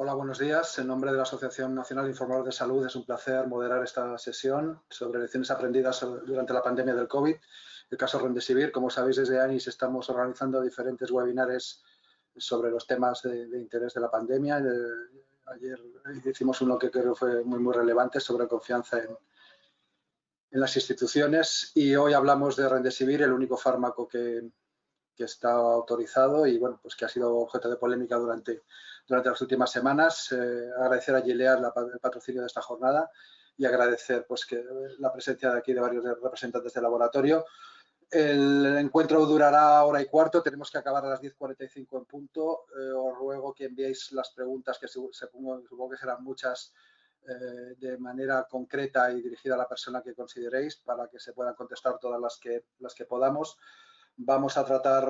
Hola, buenos días. En nombre de la Asociación Nacional de Informadores de Salud es un placer moderar esta sesión sobre lecciones aprendidas durante la pandemia del COVID, el caso Remdesivir. Como sabéis, desde ANIS estamos organizando diferentes webinares sobre los temas de interés de la pandemia. Ayer hicimos uno que creo fue muy relevante sobre confianza en las instituciones y hoy hablamos de Remdesivir, el único fármaco que está autorizado y bueno, pues que ha sido objeto de polémica durante las últimas semanas. Agradecer a Gilead el patrocinio de esta jornada y agradecer pues que la presencia de aquí de varios representantes del laboratorio. El encuentro durará hora y cuarto, tenemos que acabar a las 10:45 en punto. Os ruego que enviéis las preguntas, que supongo que serán muchas, de manera concreta y dirigida a la persona que consideréis para que se puedan contestar todas las que podamos. Vamos a tratar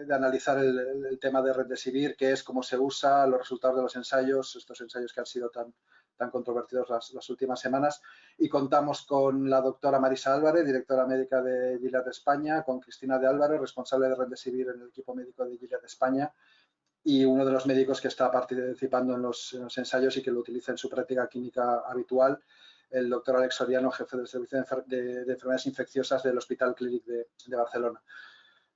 de analizar el tema de Remdesivir, qué es, cómo se usa, los resultados de los ensayos, estos ensayos que han sido tan controvertidos las últimas semanas. Y contamos con la doctora Marisa Álvarez, directora médica de Gilead España, con Cristina de Álvaro, responsable de Remdesivir en el equipo médico de Gilead España, y uno de los médicos que está participando en los ensayos y que lo utiliza en su práctica clínica habitual, el doctor Alex Soriano, jefe del Servicio de Enfermedades Infecciosas del Hospital Clínic de Barcelona.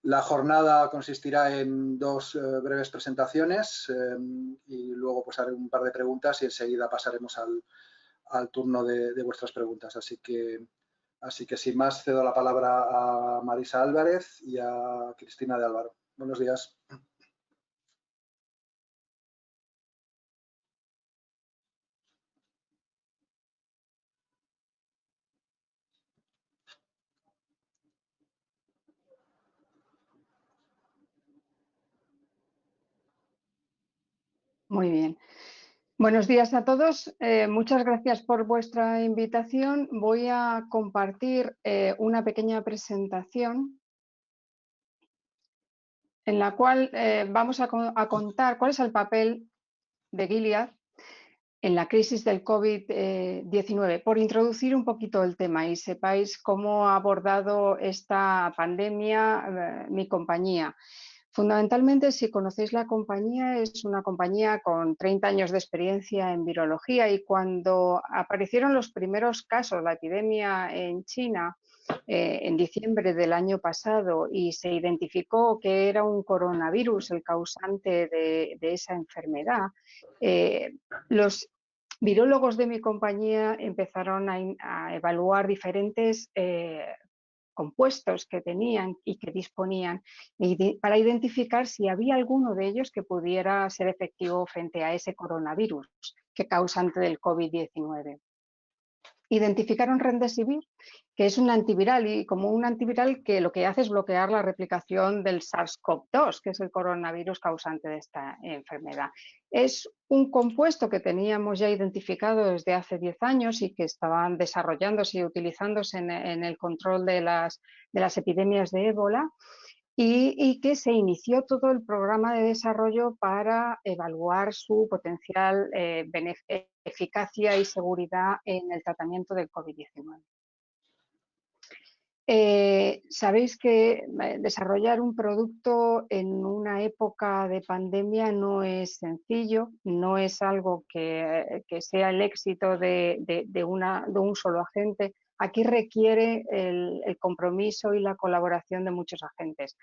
La jornada consistirá en dos breves presentaciones y luego pues haré un par de preguntas y enseguida pasaremos al turno de vuestras preguntas. Así que sin más cedo la palabra a Marisa Álvarez y a Cristina de Álvaro. Buenos días. Muy bien. Buenos días a todos. Muchas gracias por vuestra invitación. Voy a compartir una pequeña presentación en la cual vamos a contar cuál es el papel de Gilead en la crisis del COVID-19, por introducir un poquito el tema y sepáis cómo ha abordado esta pandemia mi compañía. Fundamentalmente, si conocéis la compañía, es una compañía con 30 años de experiencia en virología y cuando aparecieron los primeros casos, la epidemia en China, en diciembre del año pasado y se identificó que era un coronavirus el causante de esa enfermedad, los virólogos de mi compañía empezaron a evaluar diferentes compuestos que tenían y que disponían para identificar si había alguno de ellos que pudiera ser efectivo frente a ese coronavirus que causante del COVID-19. Identificaron Remdesivir, que es un antiviral y como un antiviral que lo que hace es bloquear la replicación del SARS-CoV-2, que es el coronavirus causante de esta enfermedad. Es un compuesto que teníamos ya identificado desde hace 10 años y que estaban desarrollándose y utilizándose en el control de las epidemias de ébola. Y que se inició todo el programa de desarrollo para evaluar su potencial eficacia y seguridad en el tratamiento del COVID-19. Sabéis que desarrollar un producto en una época de pandemia no es sencillo, no es algo que sea el éxito de un solo agente. Aquí requiere el compromiso y la colaboración de muchos agentes,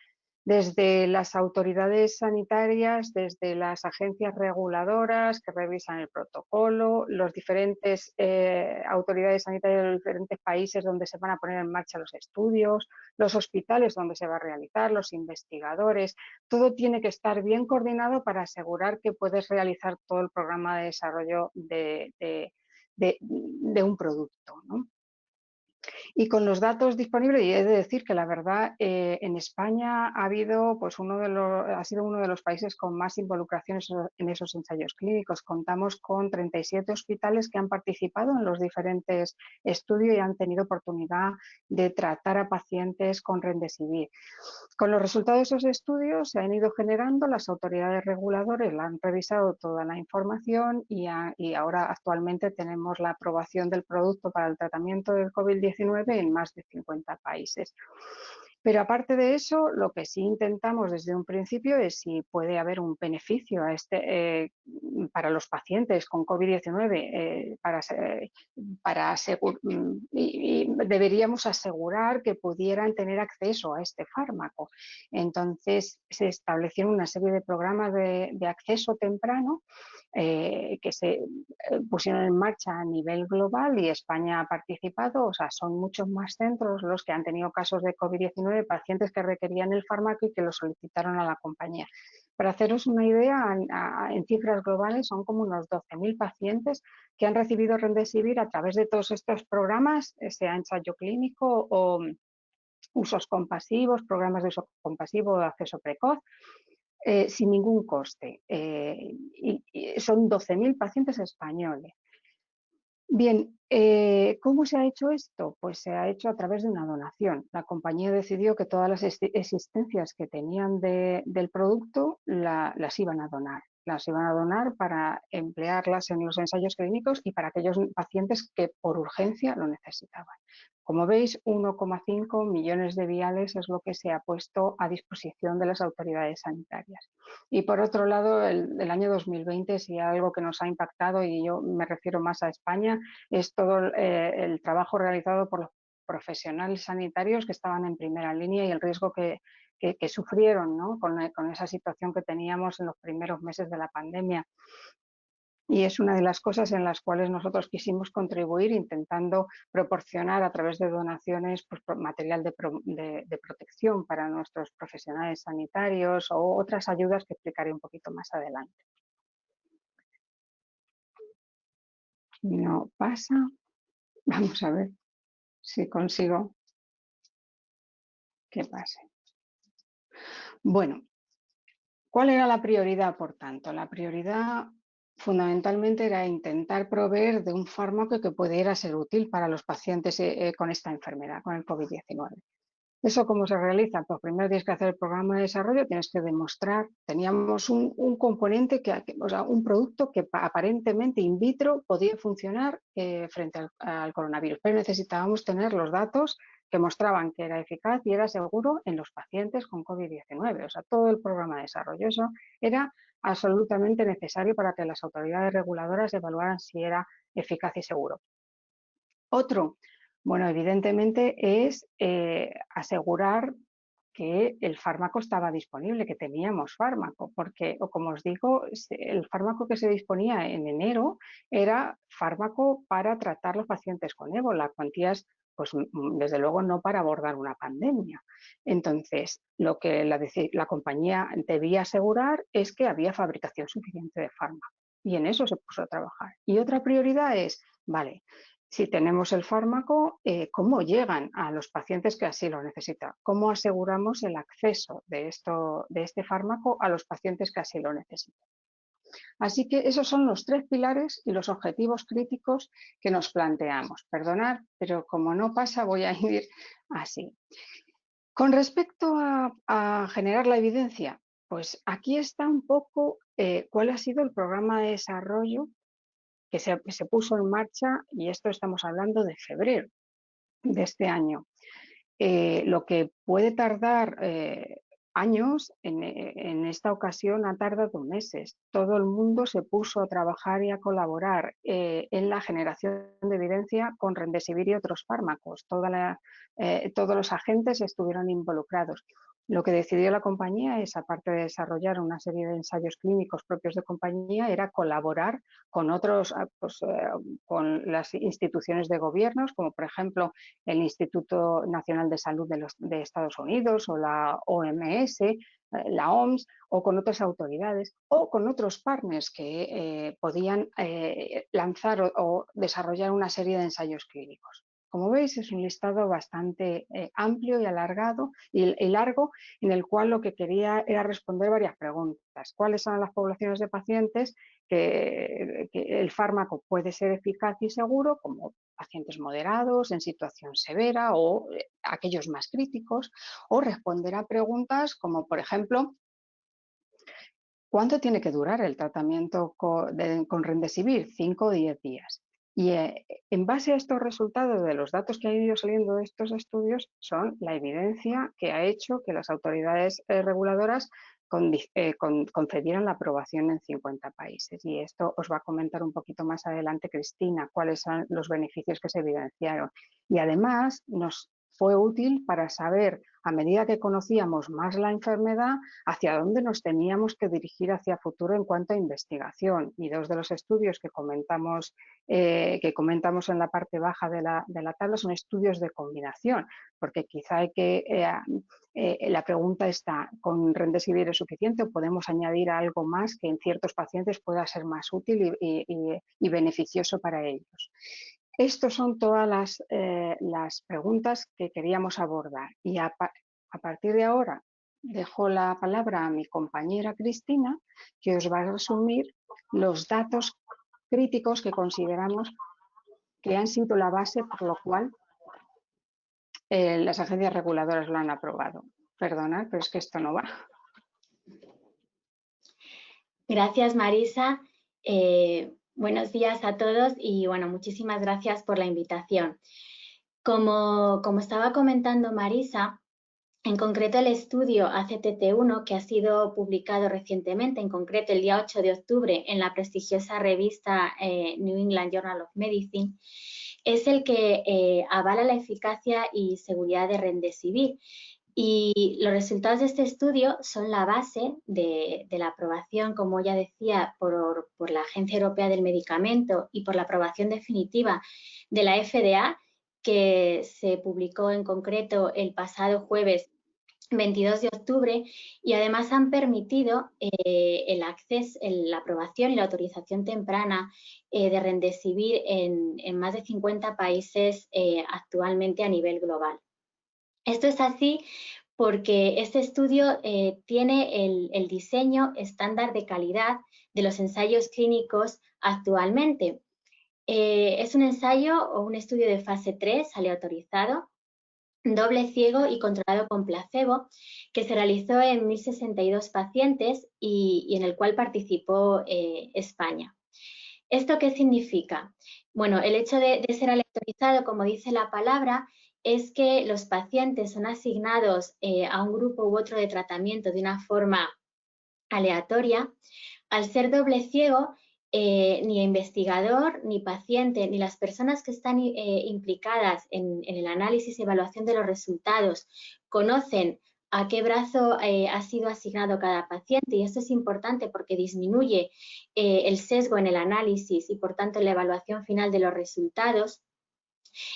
desde las autoridades sanitarias, desde las agencias reguladoras que revisan el protocolo, las diferentes autoridades sanitarias de los diferentes países donde se van a poner en marcha los estudios, los hospitales donde se va a realizar, los investigadores. Todo tiene que estar bien coordinado para asegurar que puedes realizar todo el programa de desarrollo de un producto, ¿no? Y con los datos disponibles, y he de decir que la verdad en España ha sido uno de los países con más involucraciones en esos ensayos clínicos. Contamos con 37 hospitales que han participado en los diferentes estudios y han tenido oportunidad de tratar a pacientes con Remdesivir. Con los resultados de esos estudios se han ido generando, las autoridades reguladoras han revisado toda la información y ahora actualmente tenemos la aprobación del producto para el tratamiento del COVID-19 en más de 50 países. Pero aparte de eso, lo que sí intentamos desde un principio es si puede haber un beneficio para los pacientes con COVID-19, y deberíamos asegurar que pudieran tener acceso a este fármaco. Entonces, se establecieron una serie de programas de acceso temprano que se pusieron en marcha a nivel global y España ha participado. O sea, son muchos más centros los que han tenido casos de COVID-19, pacientes que requerían el fármaco y que lo solicitaron a la compañía. Para haceros una idea, en cifras globales son como unos 12.000 pacientes que han recibido Remdesivir a través de todos estos programas, sea ensayo clínico o usos compasivos, programas de uso compasivo o de acceso precoz, sin ningún coste. Y son 12.000 pacientes españoles. Bien, ¿cómo se ha hecho esto? Pues se ha hecho a través de una donación. La compañía decidió que todas las existencias que tenían del producto las iban a donar. Las iban a donar para emplearlas en los ensayos clínicos y para aquellos pacientes que por urgencia lo necesitaban. Como veis, 1,5 millones de viales es lo que se ha puesto a disposición de las autoridades sanitarias. Y por otro lado, el año 2020, si algo que nos ha impactado, y yo me refiero más a España, es todo el trabajo realizado por los profesionales sanitarios que estaban en primera línea y el riesgo que sufrieron, ¿no? con esa situación que teníamos en los primeros meses de la pandemia. Y es una de las cosas en las cuales nosotros quisimos contribuir intentando proporcionar a través de donaciones pues, material de protección para nuestros profesionales sanitarios o otras ayudas que explicaré un poquito más adelante. No pasa. Vamos a ver si consigo que pase. Bueno, ¿cuál era la prioridad, por tanto? La prioridad fundamentalmente era intentar proveer de un fármaco que pudiera ser útil para los pacientes con esta enfermedad, con el COVID-19. ¿Eso cómo se realiza? Pues primero tienes que hacer el programa de desarrollo, tienes que demostrar, teníamos un componente, o sea, un producto que aparentemente in vitro podía funcionar frente al coronavirus, pero necesitábamos tener los datos que mostraban que era eficaz y era seguro en los pacientes con COVID-19. O sea, todo el programa de desarrollo, eso era absolutamente necesario para que las autoridades reguladoras evaluaran si era eficaz y seguro. Otro, bueno, evidentemente es asegurar que el fármaco estaba disponible, que teníamos fármaco, porque, como os digo, el fármaco que se disponía en enero era fármaco para tratar los pacientes con ébola, cuantías, pues desde luego no para abordar una pandemia. Entonces, lo que la compañía debía asegurar es que había fabricación suficiente de fármaco, y en eso se puso a trabajar. Y otra prioridad es, vale, si tenemos el fármaco, ¿cómo llegan a los pacientes que así lo necesitan? ¿Cómo aseguramos el acceso de este fármaco a los pacientes que así lo necesitan? Así que esos son los 3 pilares y los objetivos críticos que nos planteamos. Perdonad, pero como no pasa, voy a ir así. Con respecto a generar la evidencia, pues aquí está un poco cuál ha sido el programa de desarrollo que se puso en marcha, y esto estamos hablando de febrero de este año. Lo que puede tardar años, en esta ocasión ha tardado meses. Todo el mundo se puso a trabajar y a colaborar en la generación de evidencia con Remdesivir y otros fármacos. Todos los agentes estuvieron involucrados. Lo que decidió la compañía es, aparte de desarrollar una serie de ensayos clínicos propios de compañía, era colaborar con con las instituciones de gobiernos, como por ejemplo el Instituto Nacional de Salud de Estados Unidos o la OMS, la OMS, o con otras autoridades o con otros partners que podían lanzar o desarrollar una serie de ensayos clínicos. Como veis, es un listado bastante amplio y alargado y largo, en el cual lo que quería era responder varias preguntas. ¿Cuáles son las poblaciones de pacientes que el fármaco puede ser eficaz y seguro, como pacientes moderados, en situación severa o aquellos más críticos? O responder a preguntas como, por ejemplo, ¿cuánto tiene que durar el tratamiento con Remdesivir? 5 o 10 días. Y en base a estos resultados de los datos que han ido saliendo de estos estudios son la evidencia que ha hecho que las autoridades reguladoras concedieran la aprobación en 50 países. Y esto os va a comentar un poquito más adelante Cristina, cuáles son los beneficios que se evidenciaron. Y además nos fue útil para saber, a medida que conocíamos más la enfermedad, hacia dónde nos teníamos que dirigir hacia futuro en cuanto a investigación. Y dos de los estudios que comentamos en la parte baja de la tabla son estudios de combinación, porque quizá hay que, la pregunta está, ¿con Remdesivir es suficiente o podemos añadir algo más que en ciertos pacientes pueda ser más útil y beneficioso para ellos? Estas son todas las preguntas que queríamos abordar y a partir de ahora dejo la palabra a mi compañera Cristina, que os va a resumir los datos críticos que consideramos que han sido la base por lo cual las agencias reguladoras lo han aprobado. Perdonad, pero es que esto no va. Gracias, Marisa. Buenos días a todos y bueno, muchísimas gracias por la invitación. Como estaba comentando Marisa, en concreto el estudio ACTT1, que ha sido publicado recientemente, en concreto el día 8 de octubre en la prestigiosa revista New England Journal of Medicine, es el que avala la eficacia y seguridad de Remdesivir. Y los resultados de este estudio son la base de la aprobación, como ya decía, por la Agencia Europea del Medicamento y por la aprobación definitiva de la FDA, que se publicó en concreto el pasado jueves 22 de octubre, y además han permitido el acceso, la aprobación y la autorización temprana de Remdesivir en más de 50 países actualmente a nivel global. Esto es así porque este estudio tiene el diseño estándar de calidad de los ensayos clínicos actualmente. Es un ensayo o un estudio de fase 3 aleatorizado, doble ciego y controlado con placebo, que se realizó en 1.062 pacientes y en el cual participó España. ¿Esto qué significa? Bueno, el hecho de ser aleatorizado, como dice la palabra, es que los pacientes son asignados a un grupo u otro de tratamiento de una forma aleatoria. Al ser doble ciego, ni investigador, ni paciente, ni las personas que están implicadas en el análisis y evaluación de los resultados conocen a qué brazo ha sido asignado cada paciente, y esto es importante porque disminuye el sesgo en el análisis y, por tanto, en la evaluación final de los resultados.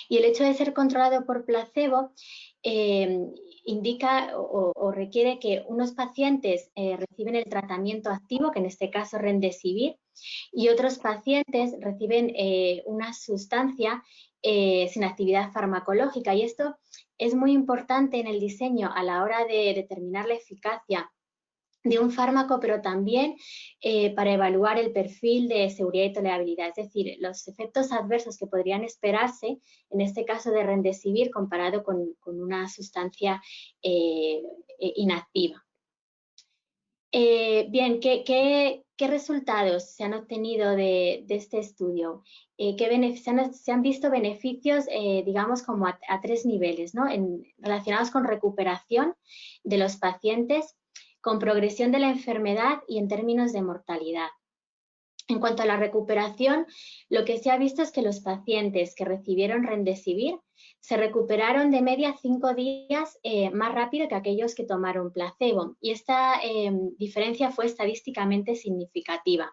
Y el hecho de ser controlado por placebo indica o requiere que unos pacientes reciben el tratamiento activo, que en este caso Remdesivir, y otros pacientes reciben una sustancia sin actividad farmacológica. Y esto es muy importante en el diseño a la hora de determinar la eficacia de un fármaco, pero también para evaluar el perfil de seguridad y tolerabilidad, es decir, los efectos adversos que podrían esperarse, en este caso de Remdesivir, comparado con una sustancia inactiva. Bien, ¿qué resultados se han obtenido de este estudio? Se han visto beneficios, digamos, como a tres niveles, ¿no? Relacionados con recuperación de los pacientes, con progresión de la enfermedad y en términos de mortalidad. En cuanto a la recuperación, lo que se ha visto es que los pacientes que recibieron Remdesivir se recuperaron de media 5 días más rápido que aquellos que tomaron placebo, y esta diferencia fue estadísticamente significativa.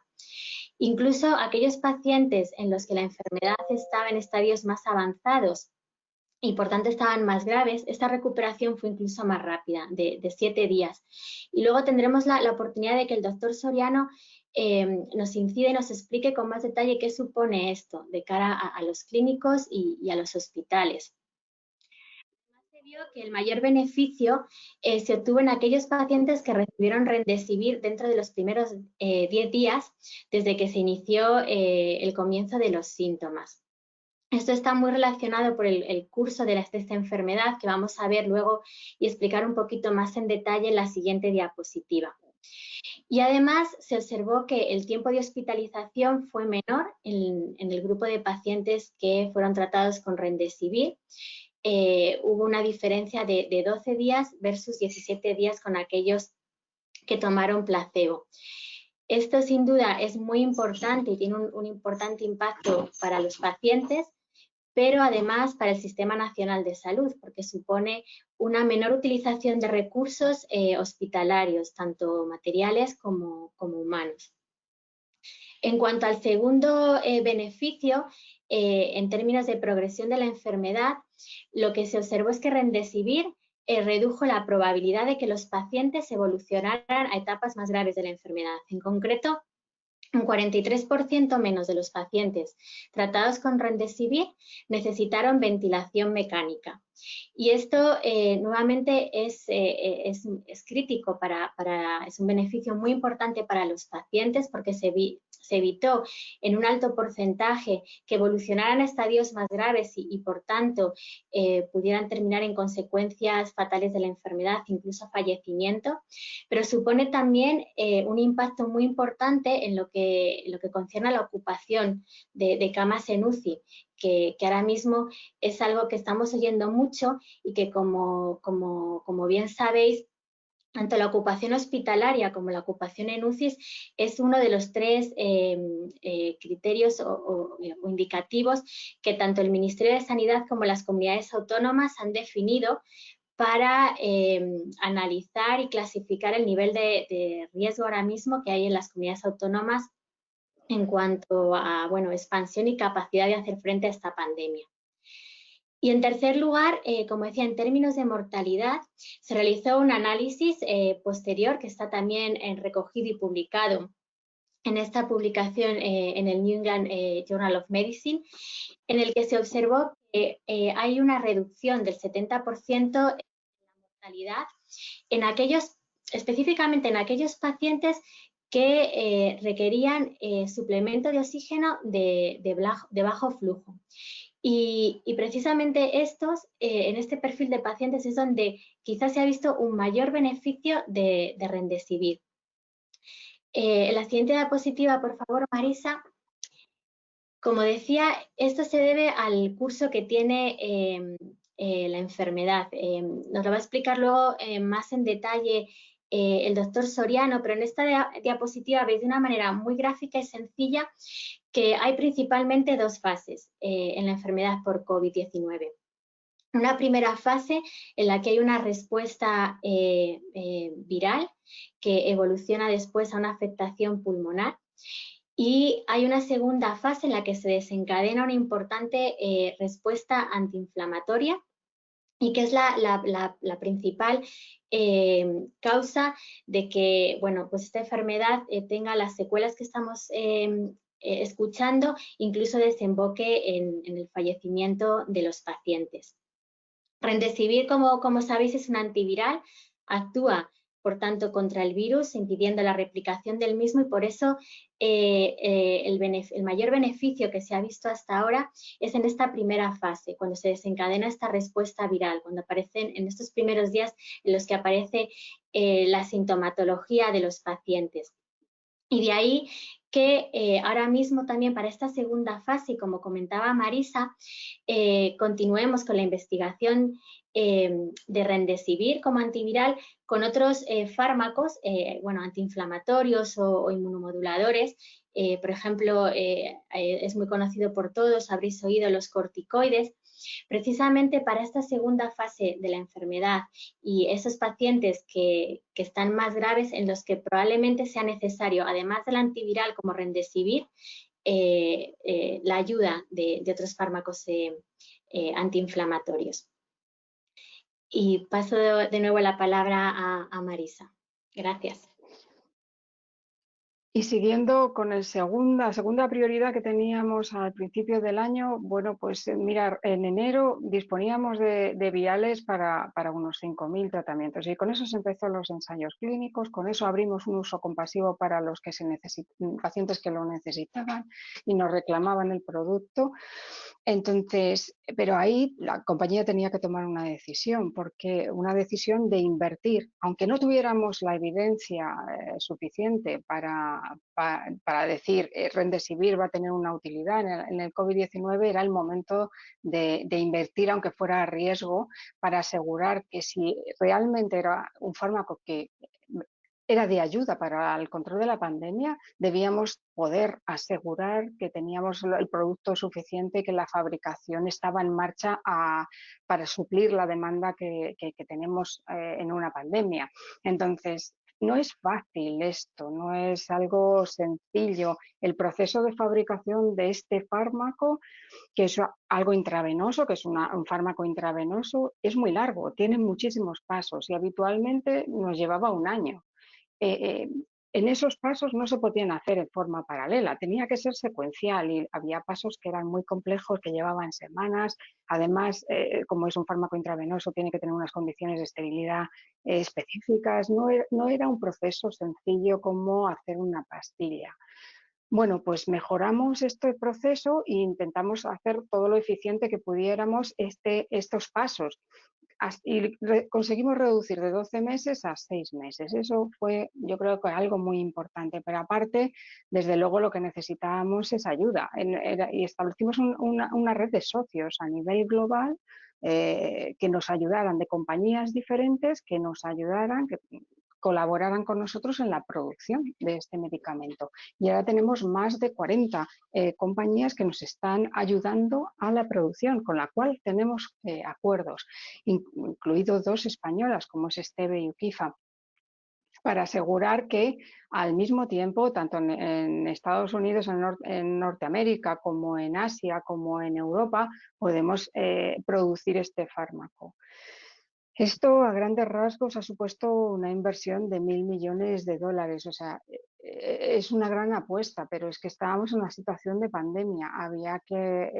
Incluso aquellos pacientes en los que la enfermedad estaba en estadios más avanzados y por tanto estaban más graves, esta recuperación fue incluso más rápida, de 7 días. Y luego tendremos la oportunidad de que el doctor Soriano nos incide y nos explique con más detalle qué supone esto de cara a los clínicos y a los hospitales. Además, se vio que el mayor beneficio se obtuvo en aquellos pacientes que recibieron Remdesivir dentro de los primeros 10 días desde que se inició el comienzo de los síntomas. Esto está muy relacionado por el curso de esta enfermedad, que vamos a ver luego y explicar un poquito más en detalle en la siguiente diapositiva. Y además se observó que el tiempo de hospitalización fue menor en el grupo de pacientes que fueron tratados con Remdesivir. Hubo una diferencia de 12 días versus 17 días con aquellos que tomaron placebo. Esto sin duda es muy importante y tiene un importante impacto para los pacientes, pero además para el Sistema Nacional de Salud, porque supone una menor utilización de recursos hospitalarios, tanto materiales como humanos. En cuanto al segundo beneficio, en términos de progresión de la enfermedad, lo que se observó es que Remdesivir redujo la probabilidad de que los pacientes evolucionaran a etapas más graves de la enfermedad. En concreto, un 43% menos de los pacientes tratados con Remdesivir necesitaron ventilación mecánica. Y esto nuevamente es crítico, es un beneficio muy importante para los pacientes porque se evitó en un alto porcentaje que evolucionaran a estadios más graves y por tanto pudieran terminar en consecuencias fatales de la enfermedad, incluso fallecimiento, pero supone también un impacto muy importante en lo que concierne a la ocupación de camas en UCI, que ahora mismo es algo que estamos oyendo mucho y que como bien sabéis, tanto la ocupación hospitalaria como la ocupación en UCI es uno de los 3 criterios o indicativos que tanto el Ministerio de Sanidad como las comunidades autónomas han definido para analizar y clasificar el nivel de riesgo ahora mismo que hay en las comunidades autónomas en cuanto a expansión y capacidad de hacer frente a esta pandemia. Y en tercer lugar, como decía, en términos de mortalidad, se realizó un análisis posterior que está también recogido y publicado en esta publicación en el New England Journal of Medicine, en el que se observó que hay una reducción del 70% en la mortalidad específicamente en aquellos pacientes que requerían suplemento de oxígeno de bajo flujo. Y precisamente en este perfil de pacientes es donde quizás se ha visto un mayor beneficio de Remdesivir. La siguiente diapositiva, por favor, Marisa. Como decía, esto se debe al curso que tiene la enfermedad. Nos lo va a explicar luego más en detalle el doctor Soriano, pero en esta diapositiva veis de una manera muy gráfica y sencilla que hay principalmente 2 fases en la enfermedad por COVID-19. Una primera fase en la que hay una respuesta viral que evoluciona después a una afectación pulmonar. Y hay una segunda fase en la que se desencadena una importante respuesta antiinflamatoria y que es la principal causa de que esta enfermedad tenga las secuelas que estamos escuchando, incluso desemboque en el fallecimiento de los pacientes. Remdesivir, como sabéis, es un antiviral, actúa por tanto contra el virus, impidiendo la replicación del mismo y por eso el mayor beneficio que se ha visto hasta ahora es en esta primera fase, cuando se desencadena esta respuesta viral, cuando aparecen en estos primeros días en los que aparece la sintomatología de los pacientes. Y de ahí que ahora mismo también para esta segunda fase, como comentaba Marisa, continuemos con la investigación de Remdesivir como antiviral con otros fármacos, antiinflamatorios o inmunomoduladores. Por ejemplo, es muy conocido por todos, habréis oído los corticoides. Precisamente para esta segunda fase de la enfermedad y esos pacientes que están más graves en los que probablemente sea necesario, además del antiviral como Remdesivir, la ayuda de otros fármacos antiinflamatorios. Y paso de nuevo la palabra a Marisa. Gracias. Y siguiendo con la segunda prioridad que teníamos al principio del año, bueno, pues mirar, en enero disponíamos de viales para unos 5.000 tratamientos y con eso se empezó los ensayos clínicos, con eso abrimos un uso compasivo para los que pacientes que lo necesitaban y nos reclamaban el producto. Entonces, pero ahí la compañía tenía que tomar una decisión, porque una decisión de invertir, aunque no tuviéramos la evidencia suficiente para decir Remdesivir va a tener una utilidad en el COVID-19, era el momento de invertir, aunque fuera a riesgo, para asegurar que si realmente era un fármaco que era de ayuda para el control de la pandemia, debíamos poder asegurar que teníamos el producto suficiente, que la fabricación estaba en marcha para suplir la demanda que tenemos en una pandemia. Entonces, no es fácil esto, no es algo sencillo. El proceso de fabricación de este fármaco, que es algo intravenoso, que es un fármaco intravenoso, es muy largo, tiene muchísimos pasos y habitualmente nos llevaba un año. En esos pasos no se podían hacer en forma paralela, tenía que ser secuencial y había pasos que eran muy complejos, que llevaban semanas. Además, como es un fármaco intravenoso, tiene que tener unas condiciones de esterilidad específicas. No era un proceso sencillo como hacer una pastilla. Bueno, pues mejoramos este proceso e intentamos hacer todo lo eficiente que pudiéramos estos pasos y conseguimos reducir de 12 meses a 6 meses. Eso fue, yo creo que algo muy importante, pero aparte, desde luego lo que necesitábamos es ayuda y establecimos una red de socios a nivel global que nos ayudaran, de compañías diferentes que nos ayudaran, que colaboraran con nosotros en la producción de este medicamento. Y ahora tenemos más de 40 compañías que nos están ayudando a la producción, con la cual tenemos acuerdos, incluidos 2 españolas, como es Esteve y Ukifa, para asegurar que al mismo tiempo, tanto en Estados Unidos, en Norteamérica, como en Asia, como en Europa, podemos producir este fármaco. Esto, a grandes rasgos, ha supuesto una inversión de $1.000 millones. O sea, es una gran apuesta, pero es que estábamos en una situación de pandemia.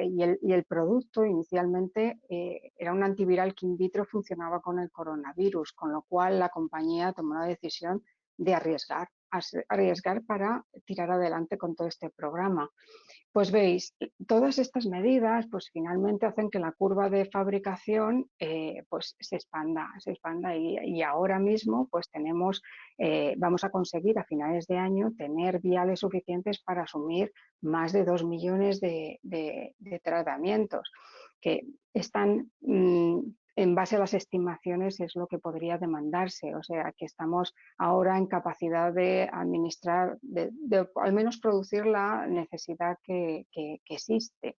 Y el producto inicialmente era un antiviral que in vitro funcionaba con el coronavirus, con lo cual la compañía tomó la decisión de arriesgar para tirar adelante con todo este programa. Pues veis, todas estas medidas pues finalmente hacen que la curva de fabricación pues se expanda y ahora mismo pues vamos a conseguir a finales de año tener viales suficientes para asumir más de 2 millones de tratamientos que están en base a las estimaciones es lo que podría demandarse, o sea que estamos ahora en capacidad de administrar, de al menos producir la necesidad que existe.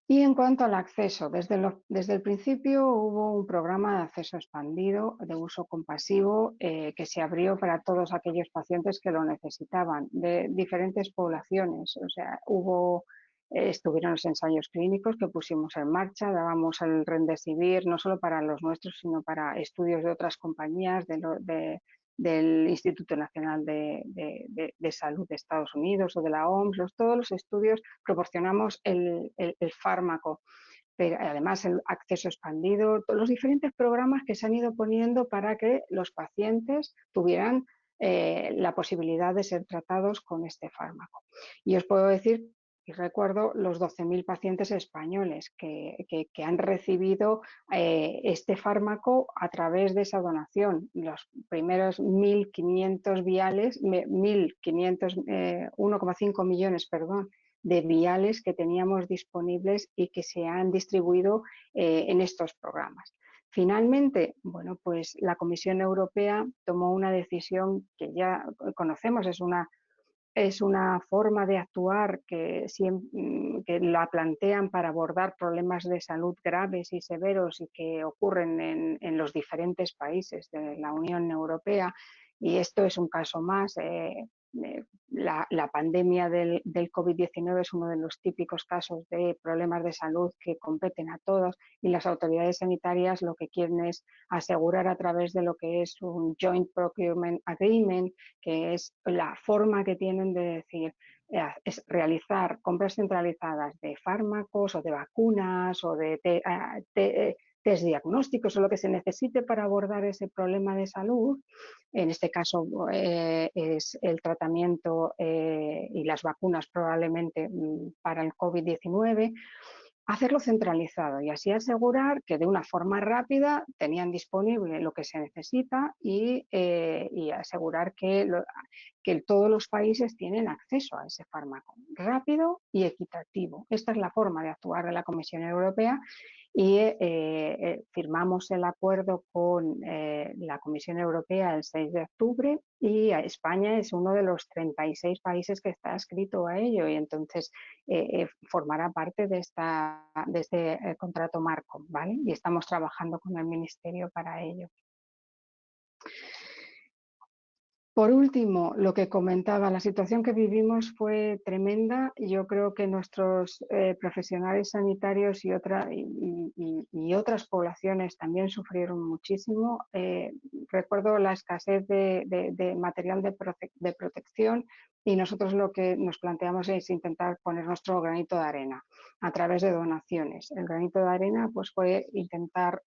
Y en cuanto al acceso, desde el principio hubo un programa de acceso expandido de uso compasivo que se abrió para todos aquellos pacientes que lo necesitaban, de diferentes poblaciones. O sea, estuvieron los ensayos clínicos que pusimos en marcha, dábamos el Remdesivir no solo para los nuestros, sino para estudios de otras compañías, del Instituto Nacional de Salud de Estados Unidos o de la OMS. Todos los estudios proporcionamos el fármaco, pero además el acceso expandido, todos los diferentes programas que se han ido poniendo para que los pacientes tuvieran la posibilidad de ser tratados con este fármaco. Y os puedo decir, y recuerdo los 12.000 pacientes españoles que han recibido este fármaco a través de esa donación. Los primeros 1.500 viales, 1,5 millones, perdón, de viales que teníamos disponibles y que se han distribuido en estos programas. Finalmente, bueno, pues la Comisión Europea tomó una decisión que ya conocemos, es una forma de actuar que la plantean para abordar problemas de salud graves y severos y que ocurren en los diferentes países de la Unión Europea. Y esto es un caso más. la pandemia del COVID-19 es uno de los típicos casos de problemas de salud que competen a todos, y las autoridades sanitarias lo que quieren es asegurar a través de lo que es un Joint Procurement Agreement, que es la forma que tienen de decir, es realizar compras centralizadas de fármacos o de vacunas o de test diagnósticos o lo que se necesite para abordar ese problema de salud. En este caso es el tratamiento y las vacunas probablemente para el COVID-19, hacerlo centralizado y así asegurar que de una forma rápida tenían disponible lo que se necesita y asegurar que todos los países tienen acceso a ese fármaco rápido y equitativo. Esta es la forma de actuar de la Comisión Europea y firmamos el acuerdo con la Comisión Europea el 6 de octubre y España es uno de los 36 países que está adscrito a ello y entonces formará parte de este contrato marco, ¿vale? Y estamos trabajando con el Ministerio para ello. Por último, lo que comentaba, la situación que vivimos fue tremenda. Yo creo que nuestros profesionales sanitarios y otras poblaciones también sufrieron muchísimo. Recuerdo la escasez de material de protección y nosotros lo que nos planteamos es intentar poner nuestro granito de arena a través de donaciones. El granito de arena pues, fue intentar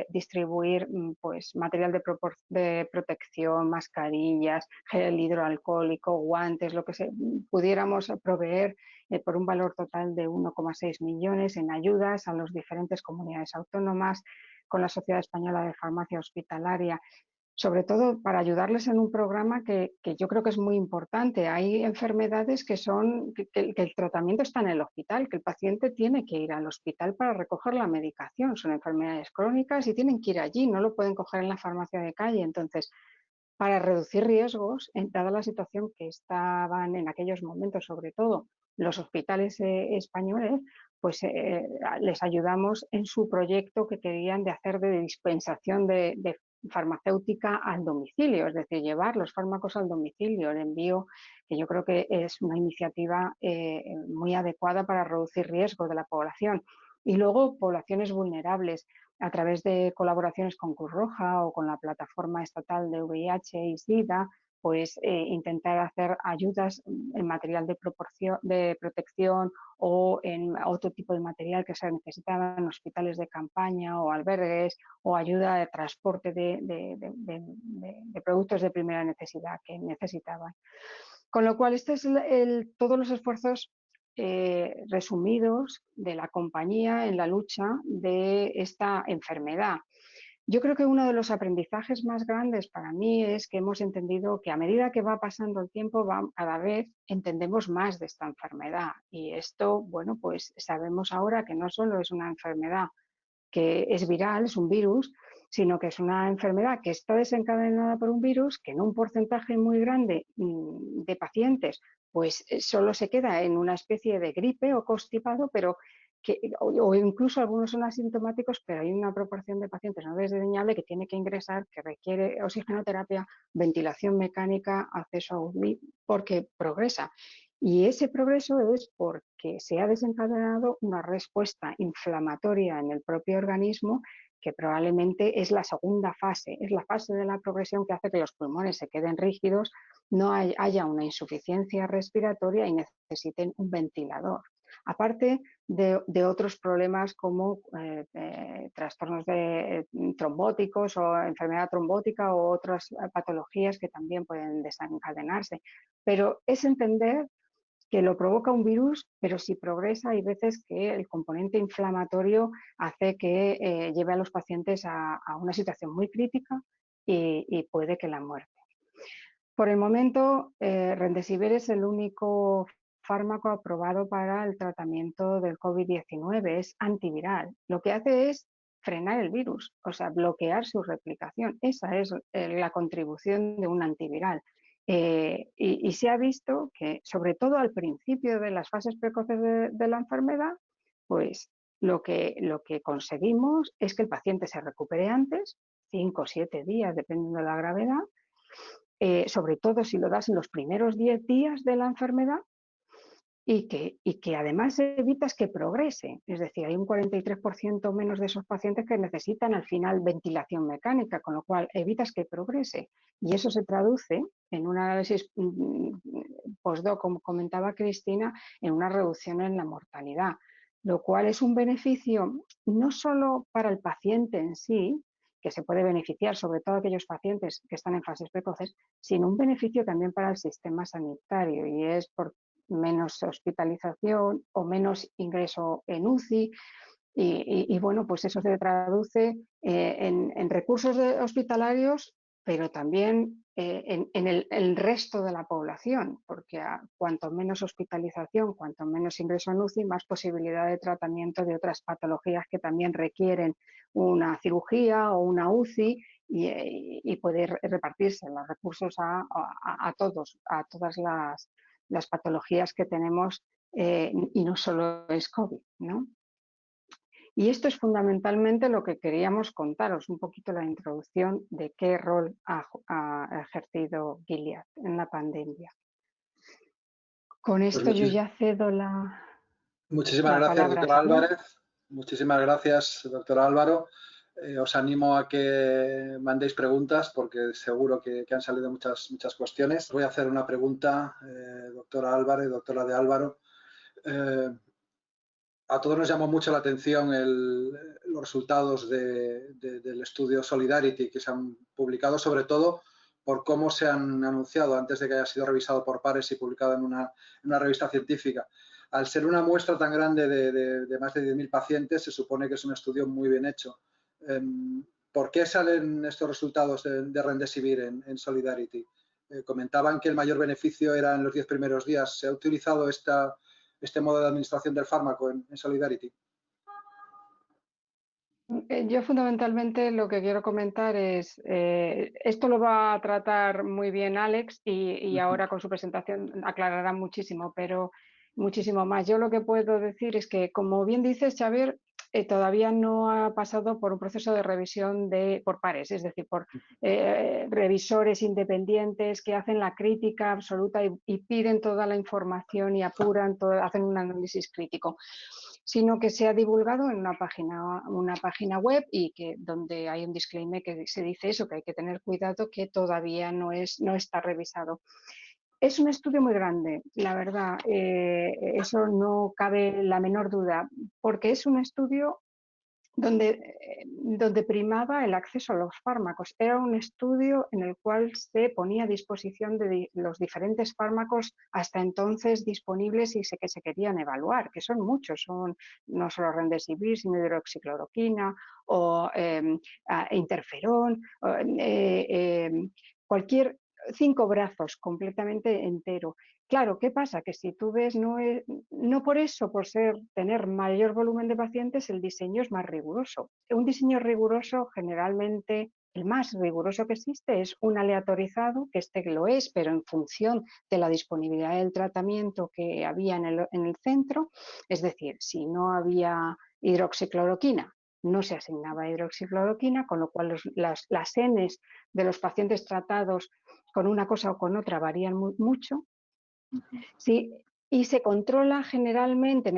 distribuir pues, material de protección, mascarillas, gel hidroalcohólico, guantes, lo que pudiéramos proveer por un valor total de 1,6 millones en ayudas a las diferentes comunidades autónomas, con la Sociedad Española de Farmacia Hospitalaria, sobre todo para ayudarles en un programa que yo creo que es muy importante. Hay enfermedades que el tratamiento está en el hospital, que el paciente tiene que ir al hospital para recoger la medicación. Son enfermedades crónicas y tienen que ir allí, no lo pueden coger en la farmacia de calle. Entonces, para reducir riesgos, dada la situación que estaban en aquellos momentos, sobre todo los hospitales españoles, pues les ayudamos en su proyecto que querían de hacer de dispensación de farmacéutica al domicilio, es decir, llevar los fármacos al domicilio, el envío, que yo creo que es una iniciativa muy adecuada para reducir riesgos de la población. Y luego poblaciones vulnerables, a través de colaboraciones con Cruz Roja o con la plataforma estatal de VIH y SIDA, pues intentar hacer ayudas en material de protección o en otro tipo de material que se necesitaba en hospitales de campaña o albergues, o ayuda de transporte de productos de primera necesidad que necesitaban. Con lo cual, este es todos los esfuerzos resumidos de la compañía en la lucha de esta enfermedad. Yo creo que uno de los aprendizajes más grandes para mí es que hemos entendido que a medida que va pasando el tiempo, cada vez entendemos más de esta enfermedad. Y esto, bueno, pues sabemos ahora que no solo es una enfermedad que es viral, es un virus, sino que es una enfermedad que está desencadenada por un virus que en un porcentaje muy grande de pacientes pues solo se queda en una especie de gripe o constipado, pero o incluso algunos son asintomáticos, pero hay una proporción de pacientes no desdeñable que tiene que ingresar, que requiere oxigenoterapia, ventilación mecánica, acceso a UCI, porque progresa. Y ese progreso es porque se ha desencadenado una respuesta inflamatoria en el propio organismo, que probablemente es la segunda fase, es la fase de la progresión que hace que los pulmones se queden rígidos, no haya una insuficiencia respiratoria y necesiten un ventilador. Aparte de otros problemas como trastornos trombóticos o enfermedad trombótica o otras patologías que también pueden desencadenarse. Pero es entender que lo provoca un virus, pero si progresa hay veces que el componente inflamatorio hace que lleve a los pacientes a una situación muy crítica y puede que la muerte. Por el momento, Remdesivir es el único fármaco aprobado para el tratamiento del COVID-19, es antiviral. Lo que hace es frenar el virus, o sea, bloquear su replicación. Esa es la contribución de un antiviral. Y se ha visto que, sobre todo al principio de las fases precoces de la enfermedad, pues lo que conseguimos es que el paciente se recupere antes, 5 o 7 días, dependiendo de la gravedad, sobre todo si lo das en los primeros 10 días de la enfermedad, y que además evitas que progrese. Es decir, hay un 43% menos de esos pacientes que necesitan al final ventilación mecánica, con lo cual evitas que progrese. Y eso se traduce en un análisis postdoc, como comentaba Cristina, en una reducción en la mortalidad, lo cual es un beneficio no solo para el paciente en sí, que se puede beneficiar, sobre todo aquellos pacientes que están en fases precoces, sino un beneficio también para el sistema sanitario, y es por menos hospitalización o menos ingreso en UCI y bueno, pues eso se traduce en recursos hospitalarios, pero también en el resto de la población, porque cuanto menos hospitalización, cuanto menos ingreso en UCI, más posibilidad de tratamiento de otras patologías que también requieren una cirugía o una UCI y poder repartirse los recursos a todos, a todas las patologías que tenemos y no solo es COVID, ¿no? Y esto es fundamentalmente lo que queríamos contaros, un poquito la introducción de qué rol ha ejercido Gilead en la pandemia. Con esto yo ya cedo muchísimas la gracias, palabra. doctora Álvarez. Muchísimas gracias, doctora Álvaro. Os animo a que mandéis preguntas porque seguro que han salido muchas cuestiones. Voy a hacer una pregunta, doctora Álvarez, doctora de Álvaro. A todos nos llamó mucho la atención los resultados del estudio Solidarity que se han publicado, sobre todo por cómo se han anunciado antes de que haya sido revisado por pares y publicado en una revista científica. Al ser una muestra tan grande de más de 10.000 pacientes, se supone que es un estudio muy bien hecho. ¿Por qué salen estos resultados de Remdesivir en Solidarity? Comentaban que el mayor beneficio era en los 10 primeros días. ¿Se ha utilizado este modo de administración del fármaco en Solidarity? Yo fundamentalmente lo que quiero comentar es, esto lo va a tratar muy bien Alex y ahora con su presentación aclarará muchísimo, pero muchísimo más. Yo lo que puedo decir es que, como bien dices, Xavier, todavía no ha pasado por un proceso de revisión por pares, es decir, por revisores independientes que hacen la crítica absoluta y piden toda la información y apuran, hacen un análisis crítico, sino que se ha divulgado en una página web y donde hay un disclaimer que se dice eso, que hay que tener cuidado, que todavía no está revisado. Es un estudio muy grande, la verdad, eso no cabe la menor duda, porque es un estudio donde primaba el acceso a los fármacos. Era un estudio en el cual se ponía a disposición de los diferentes fármacos hasta entonces disponibles y que se querían evaluar, que son muchos, son no solo Remdesivir, sino hidroxicloroquina o interferón, cualquier 5 brazos completamente entero. Claro, ¿qué pasa? Que si tú ves, no por eso, por tener mayor volumen de pacientes, el diseño es más riguroso. Un diseño riguroso, generalmente, el más riguroso que existe es un aleatorizado, que lo es, pero en función de la disponibilidad del tratamiento que había en el centro. Es decir, si no había hidroxicloroquina, no se asignaba hidroxicloroquina, con lo cual las Ns de los pacientes tratados con una cosa o con otra varían mucho. Sí, y se controla generalmente en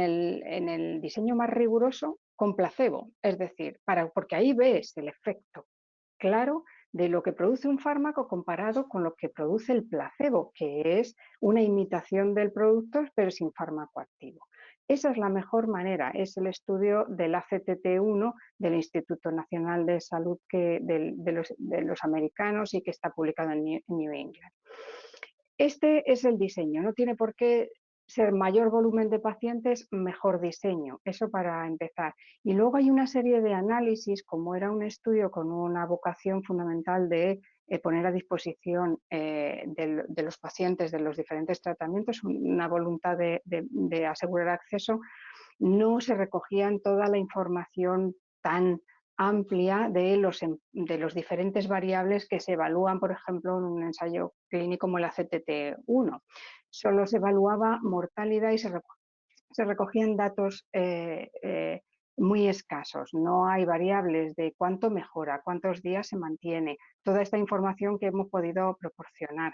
el diseño más riguroso con placebo, es decir, porque ahí ves el efecto claro de lo que produce un fármaco comparado con lo que produce el placebo, que es una imitación del producto pero sin fármaco activo. Esa es la mejor manera, es el estudio del ACTT1 del Instituto Nacional de Salud de los americanos y que está publicado en New England. Este es el diseño, no tiene por qué ser mayor volumen de pacientes, mejor diseño, eso para empezar. Y luego hay una serie de análisis, como era un estudio con una vocación fundamental de poner a disposición de los pacientes de los diferentes tratamientos, una voluntad de asegurar acceso, no se recogían toda la información tan amplia de los diferentes variables que se evalúan, por ejemplo, en un ensayo clínico como el ACTT1. Solo se evaluaba mortalidad y se recogían datos muy escasos. No hay variables de cuánto mejora, cuántos días se mantiene, toda esta información que hemos podido proporcionar.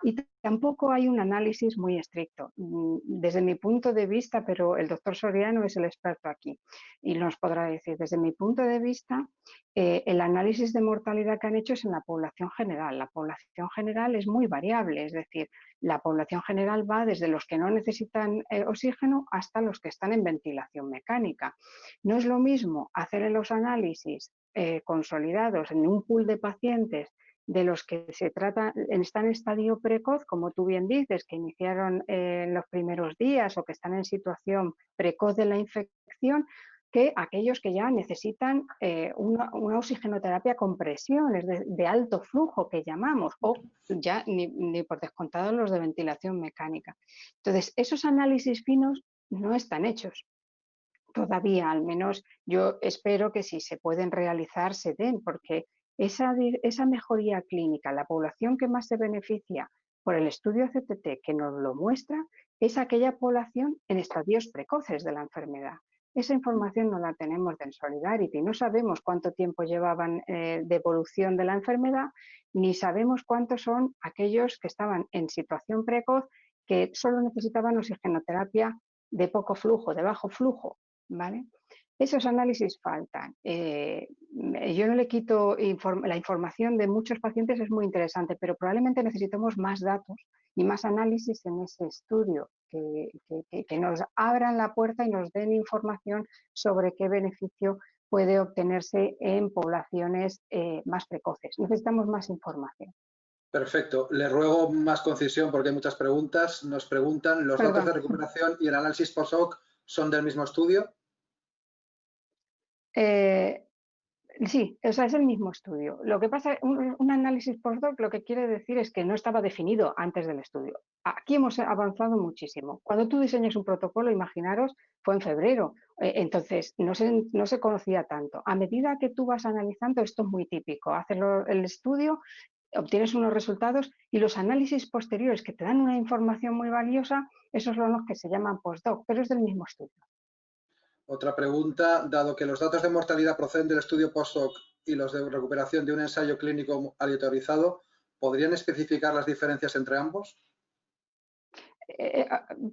Y tampoco hay un análisis muy estricto. Desde mi punto de vista, pero el doctor Soriano es el experto aquí y nos podrá decir, desde mi punto de vista, el análisis de mortalidad que han hecho es en la población general. La población general es muy variable, es decir, la población general va desde los que no necesitan oxígeno hasta los que están en ventilación mecánica. No es lo mismo hacer los análisis consolidados en un pool de pacientes de los que se trata, están en estadio precoz, como tú bien dices, que iniciaron en los primeros días o que están en situación precoz de la infección, que aquellos que ya necesitan una oxigenoterapia con presión, es de alto flujo que llamamos, o ya ni por descontado los de ventilación mecánica. Entonces, esos análisis finos no están hechos. Todavía, al menos yo espero que si se pueden realizar, se den, porque esa mejoría clínica, la población que más se beneficia por el estudio CTT que nos lo muestra, es aquella población en estadios precoces de la enfermedad. Esa información no la tenemos de Solidarity, no sabemos cuánto tiempo llevaban de evolución de la enfermedad, ni sabemos cuántos son aquellos que estaban en situación precoz que solo necesitaban oxigenoterapia de poco flujo, de bajo flujo, ¿vale? Esos análisis faltan. Yo no le quito la información de muchos pacientes, es muy interesante, pero probablemente necesitamos más datos y más análisis en ese estudio que nos abran la puerta y nos den información sobre qué beneficio puede obtenerse en poblaciones más precoces. Necesitamos más información. Perfecto. Le ruego más concisión porque hay muchas preguntas. Nos preguntan, ¿los datos de recuperación y el análisis post-hoc son del mismo estudio? Sí, o sea, es el mismo estudio. Lo que pasa, un análisis post-hoc lo que quiere decir es que no estaba definido antes del estudio. Aquí hemos avanzado muchísimo. Cuando tú diseñas un protocolo, imaginaros, fue en febrero, entonces no se conocía tanto. A medida que tú vas analizando, esto es muy típico, haces el estudio, obtienes unos resultados y los análisis posteriores que te dan una información muy valiosa, esos son los que se llaman post-hoc, pero es del mismo estudio. Otra pregunta, dado que los datos de mortalidad proceden del estudio post-hoc y los de recuperación de un ensayo clínico aleatorizado, ¿podrían especificar las diferencias entre ambos?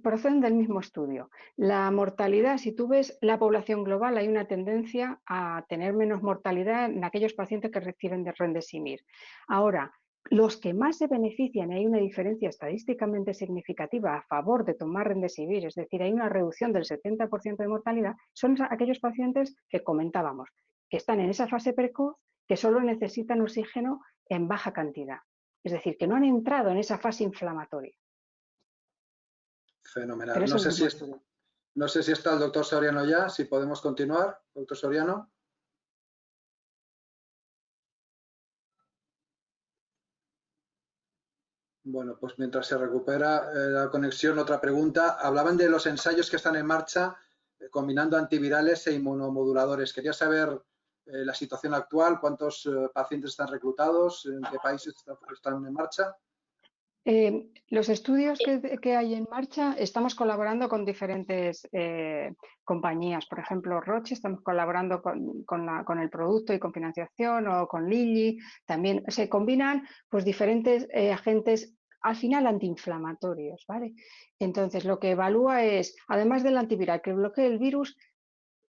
Proceden del mismo estudio. La mortalidad, si tú ves la población global, hay una tendencia a tener menos mortalidad en aquellos pacientes que reciben de Remdesivir. Ahora, los que más se benefician, y hay una diferencia estadísticamente significativa a favor de tomar Remdesivir, es decir, hay una reducción del 70% de mortalidad, son aquellos pacientes que comentábamos, que están en esa fase precoz, que solo necesitan oxígeno en baja cantidad. Es decir, que no han entrado en esa fase inflamatoria. Fenomenal. No sé si está el doctor Soriano ya, si podemos continuar. Doctor Soriano. Bueno, pues mientras se recupera la conexión, otra pregunta. Hablaban de los ensayos que están en marcha combinando antivirales e inmunomoduladores. Quería saber la situación actual, cuántos pacientes están reclutados, en qué países están en marcha. Los estudios que hay en marcha, estamos colaborando con diferentes compañías. Por ejemplo, Roche, estamos colaborando con el producto y con financiación, o con Lilly. También se combinan pues, diferentes agentes, al final antiinflamatorios, ¿vale? Entonces, lo que evalúa es, además del antiviral que bloquee el virus,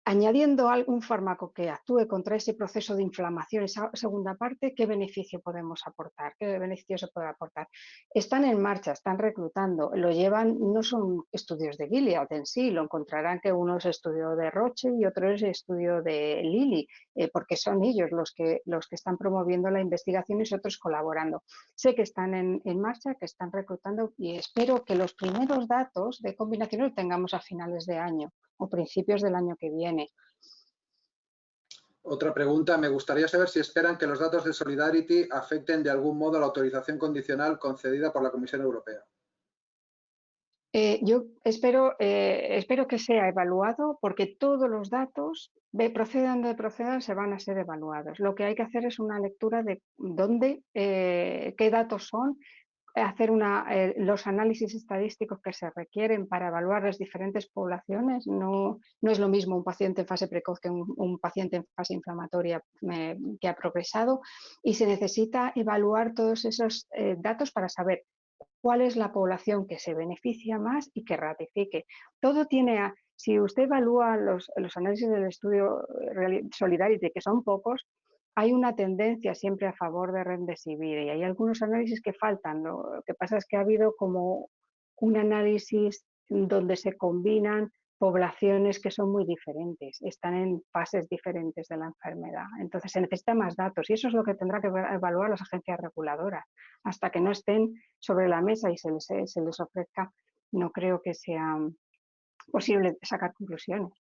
añadiendo algún fármaco que actúe contra ese proceso de inflamación, esa segunda parte, ¿qué beneficio podemos aportar? ¿Qué beneficio se puede aportar? Están en marcha, están reclutando, lo llevan, no son estudios de Gilead en sí, lo encontrarán que uno es estudio de Roche y otro es estudio de Lilly, porque son ellos los que están promoviendo la investigación y nosotros colaborando. Sé que están en marcha, que están reclutando y espero que los primeros datos de combinación los tengamos a finales de año o principios del año que viene. Otra pregunta, me gustaría saber si esperan que los datos de Solidarity afecten de algún modo a la autorización condicional concedida por la Comisión Europea. Yo espero que sea evaluado porque todos los datos, procedan de procedan, se van a ser evaluados. Lo que hay que hacer es una lectura de dónde, qué datos son, hacer los análisis estadísticos que se requieren para evaluar las diferentes poblaciones. No es lo mismo un paciente en fase precoz que un paciente en fase inflamatoria que ha progresado, y se necesita evaluar todos esos datos para saber cuál es la población que se beneficia más y que ratifique. Todo tiene, si usted evalúa los análisis del estudio Solidarity, que son pocos, hay una tendencia siempre a favor de Remdesivir y hay algunos análisis que faltan. Lo que pasa es que ha habido como un análisis donde se combinan poblaciones que son muy diferentes, están en fases diferentes de la enfermedad. Entonces se necesita más datos y eso es lo que tendrá que evaluar las agencias reguladoras. Hasta que no estén sobre la mesa y se les ofrezca, no creo que sea posible sacar conclusiones.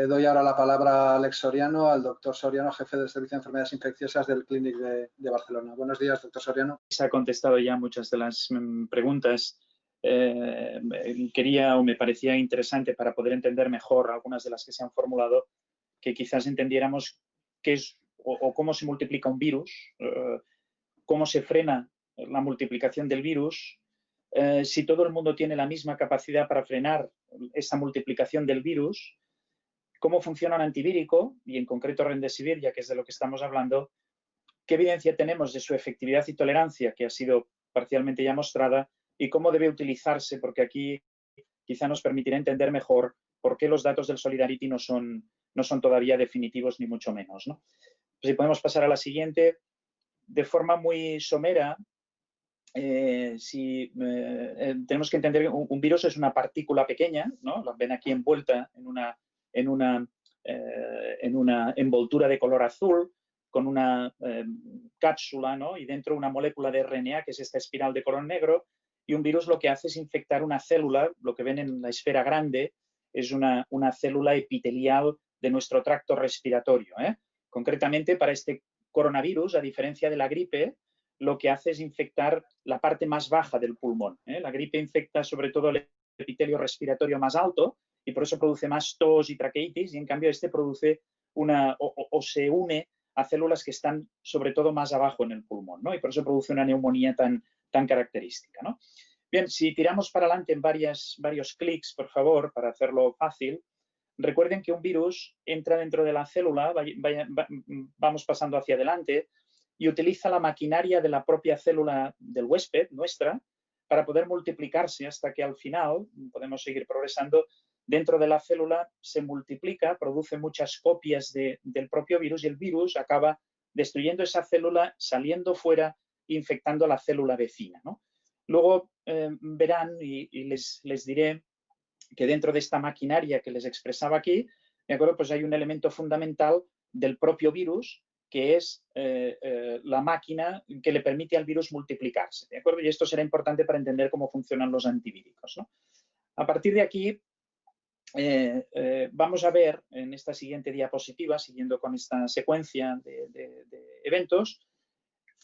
Doy ahora la palabra a Alex Soriano, al doctor Soriano, jefe del Servicio de Enfermedades Infecciosas del Clínic de Barcelona. Buenos días, doctor Soriano. Se ha contestado ya muchas de las preguntas. Quería o me parecía interesante para poder entender mejor algunas de las que se han formulado, que quizás entendiéramos qué es o cómo se multiplica un virus, cómo se frena la multiplicación del virus, si todo el mundo tiene la misma capacidad para frenar esa multiplicación del virus, cómo funciona un antivírico, y en concreto Remdesivir, ya que es de lo que estamos hablando, qué evidencia tenemos de su efectividad y tolerancia, que ha sido parcialmente ya mostrada, y cómo debe utilizarse, porque aquí quizá nos permitirá entender mejor por qué los datos del Solidarity no son todavía definitivos, ni mucho menos, ¿no? Si podemos pasar a la siguiente, de forma muy somera, tenemos que entender que un virus es una partícula pequeña, ¿no? La ven aquí envuelta en una envoltura de color azul, con una cápsula, ¿no? Y dentro una molécula de RNA, que es esta espiral de color negro, y un virus lo que hace es infectar una célula. Lo que ven en la esfera grande es una célula epitelial de nuestro tracto respiratorio, ¿eh? Concretamente, para este coronavirus, a diferencia de la gripe, lo que hace es infectar la parte más baja del pulmón, ¿eh? La gripe infecta sobre todo el epitelio respiratorio más alto y por eso produce más tos y traqueitis, y en cambio este produce o se une a células que están sobre todo más abajo en el pulmón, ¿no? Y por eso produce una neumonía tan característica, ¿no? Bien, si tiramos para adelante en varios clics, por favor, para hacerlo fácil, recuerden que un virus entra dentro de la célula, vamos pasando hacia adelante, y utiliza la maquinaria de la propia célula del huésped, nuestra, para poder multiplicarse hasta que al final, podemos seguir progresando, dentro de la célula se multiplica, produce muchas copias del propio virus y el virus acaba destruyendo esa célula, saliendo fuera, infectando a la célula vecina, ¿no? Luego verán y les diré que dentro de esta maquinaria que les expresaba aquí, ¿de acuerdo? Pues hay un elemento fundamental del propio virus, que es la máquina que le permite al virus multiplicarse, ¿de acuerdo? Y esto será importante para entender cómo funcionan los antivíricos, ¿no? A partir de aquí, vamos a ver en esta siguiente diapositiva, siguiendo con esta secuencia de eventos,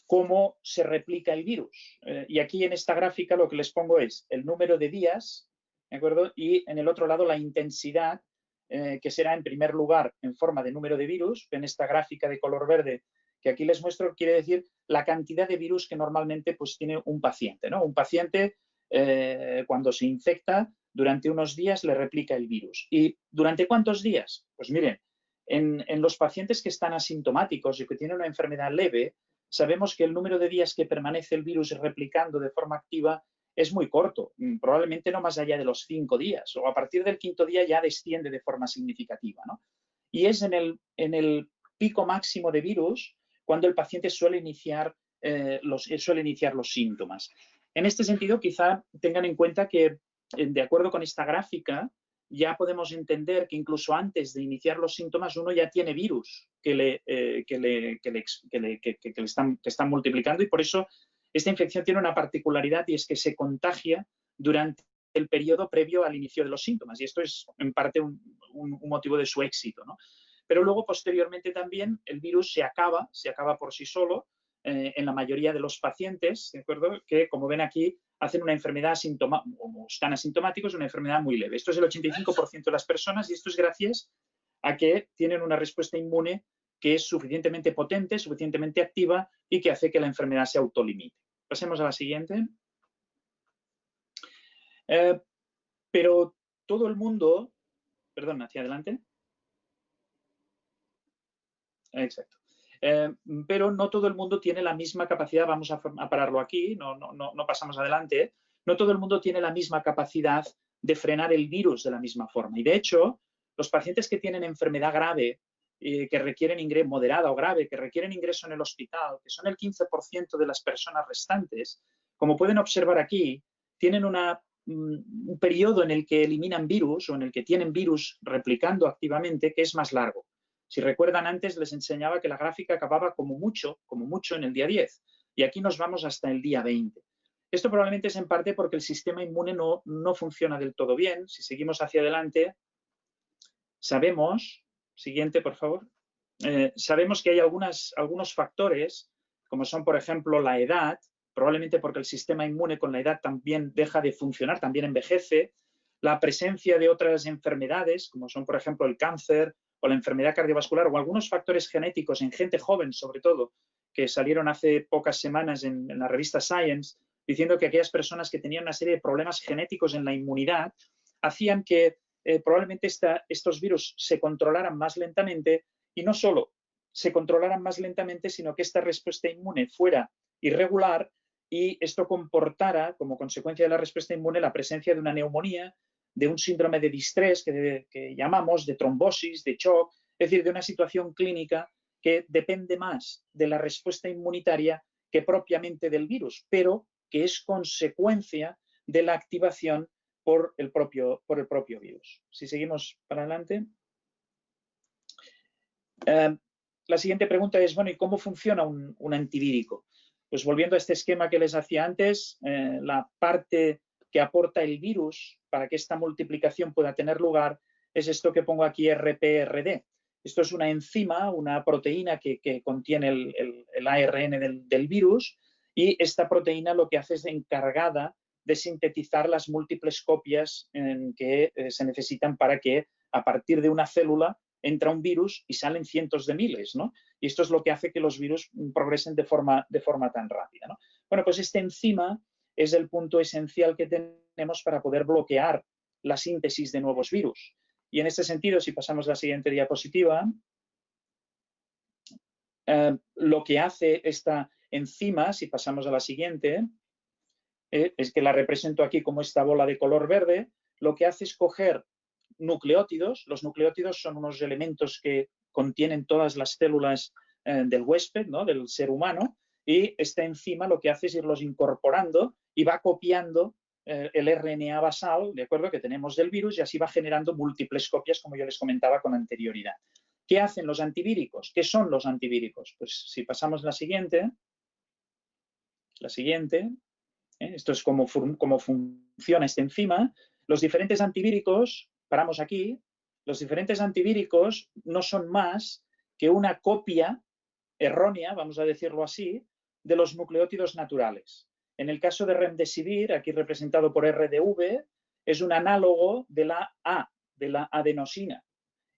cómo se replica el virus. Y aquí en esta gráfica lo que les pongo es el número de días, ¿de acuerdo? Y en el otro lado la intensidad, que será en primer lugar en forma de número de virus. En esta gráfica de color verde que aquí les muestro quiere decir la cantidad de virus que normalmente pues tiene un paciente, ¿no? Un paciente cuando se infecta durante unos días le replica el virus. ¿Y durante cuántos días? Pues miren, en los pacientes que están asintomáticos y que tienen una enfermedad leve, sabemos que el número de días que permanece el virus replicando de forma activa es muy corto, probablemente no más allá de los 5 días, o a partir del 5.º día ya desciende de forma significativa, ¿no? Y es en el pico máximo de virus cuando el paciente suele iniciar los síntomas. En este sentido, quizá tengan en cuenta que, de acuerdo con esta gráfica, ya podemos entender que incluso antes de iniciar los síntomas uno ya tiene virus que están multiplicando, y por eso esta infección tiene una particularidad, y es que se contagia durante el periodo previo al inicio de los síntomas, y esto es en parte un motivo de su éxito, ¿no? Pero luego, posteriormente también, el virus se acaba por sí solo en la mayoría de los pacientes, ¿de acuerdo? Que, como ven aquí, hacen una enfermedad o están asintomáticos, una enfermedad muy leve. Esto es el 85% de las personas, y esto es gracias a que tienen una respuesta inmune que es suficientemente potente, suficientemente activa, y que hace que la enfermedad se autolimite. Pasemos a la siguiente. Pero todo el mundo, perdón, hacia adelante. Exacto. Pero no todo el mundo tiene la misma capacidad, vamos a pararlo aquí, no pasamos adelante, no todo el mundo tiene la misma capacidad de frenar el virus de la misma forma. Y de hecho, los pacientes que tienen enfermedad grave, que requieren ingreso, moderada o grave, que requieren ingreso en el hospital, que son el 15% de las personas restantes, como pueden observar aquí, tienen un periodo en el que eliminan virus o en el que tienen virus replicando activamente que es más largo. Si recuerdan, antes les enseñaba que la gráfica acababa como mucho en el día 10 y aquí nos vamos hasta el día 20. Esto probablemente es en parte porque el sistema inmune no funciona del todo bien. Si seguimos hacia adelante, sabemos, siguiente por favor, sabemos que hay algunos factores, como son por ejemplo la edad, probablemente porque el sistema inmune con la edad también deja de funcionar, también envejece, la presencia de otras enfermedades, como son por ejemplo el cáncer, o la enfermedad cardiovascular o algunos factores genéticos en gente joven, sobre todo, que salieron hace pocas semanas en la revista Science, diciendo que aquellas personas que tenían una serie de problemas genéticos en la inmunidad hacían que probablemente estos virus se controlaran más lentamente y no solo se controlaran más lentamente, sino que esta respuesta inmune fuera irregular y esto comportara, como consecuencia de la respuesta inmune, la presencia de una neumonía, de un síndrome de distrés que llamamos, de trombosis, de shock, es decir, de una situación clínica que depende más de la respuesta inmunitaria que propiamente del virus, pero que es consecuencia de la activación por el propio virus. Si seguimos para adelante. La siguiente pregunta es, bueno, ¿y cómo funciona un antivírico? Pues volviendo a este esquema que les hacía antes, la parte que aporta el virus para que esta multiplicación pueda tener lugar es esto que pongo aquí, RPRD. Esto es una enzima, una proteína que contiene el ARN del virus y esta proteína lo que hace es encargada de sintetizar las múltiples copias que se necesitan para que a partir de una célula entra un virus y salen cientos de miles, ¿no? Y esto es lo que hace que los virus progresen de forma tan rápida, ¿no? Bueno, pues esta enzima es el punto esencial que tenemos para poder bloquear la síntesis de nuevos virus. Y en este sentido, si pasamos a la siguiente diapositiva, lo que hace esta enzima, si pasamos a la siguiente, es que la represento aquí como esta bola de color verde, lo que hace es coger nucleótidos. Los nucleótidos son unos elementos que contienen todas las células del huésped, ¿no? Del ser humano, y esta enzima lo que hace es irlos incorporando y va copiando el RNA basal, ¿de acuerdo?, que tenemos del virus y así va generando múltiples copias, como yo les comentaba con anterioridad. ¿Qué hacen los antivíricos? ¿Qué son los antivíricos? Pues si pasamos la siguiente, esto es cómo funciona esta enzima. Los diferentes antivíricos, paramos aquí, los diferentes antivíricos no son más que una copia errónea, vamos a decirlo así, de los nucleótidos naturales. En el caso de Remdesivir, aquí representado por RDV, es un análogo de la A, de la adenosina.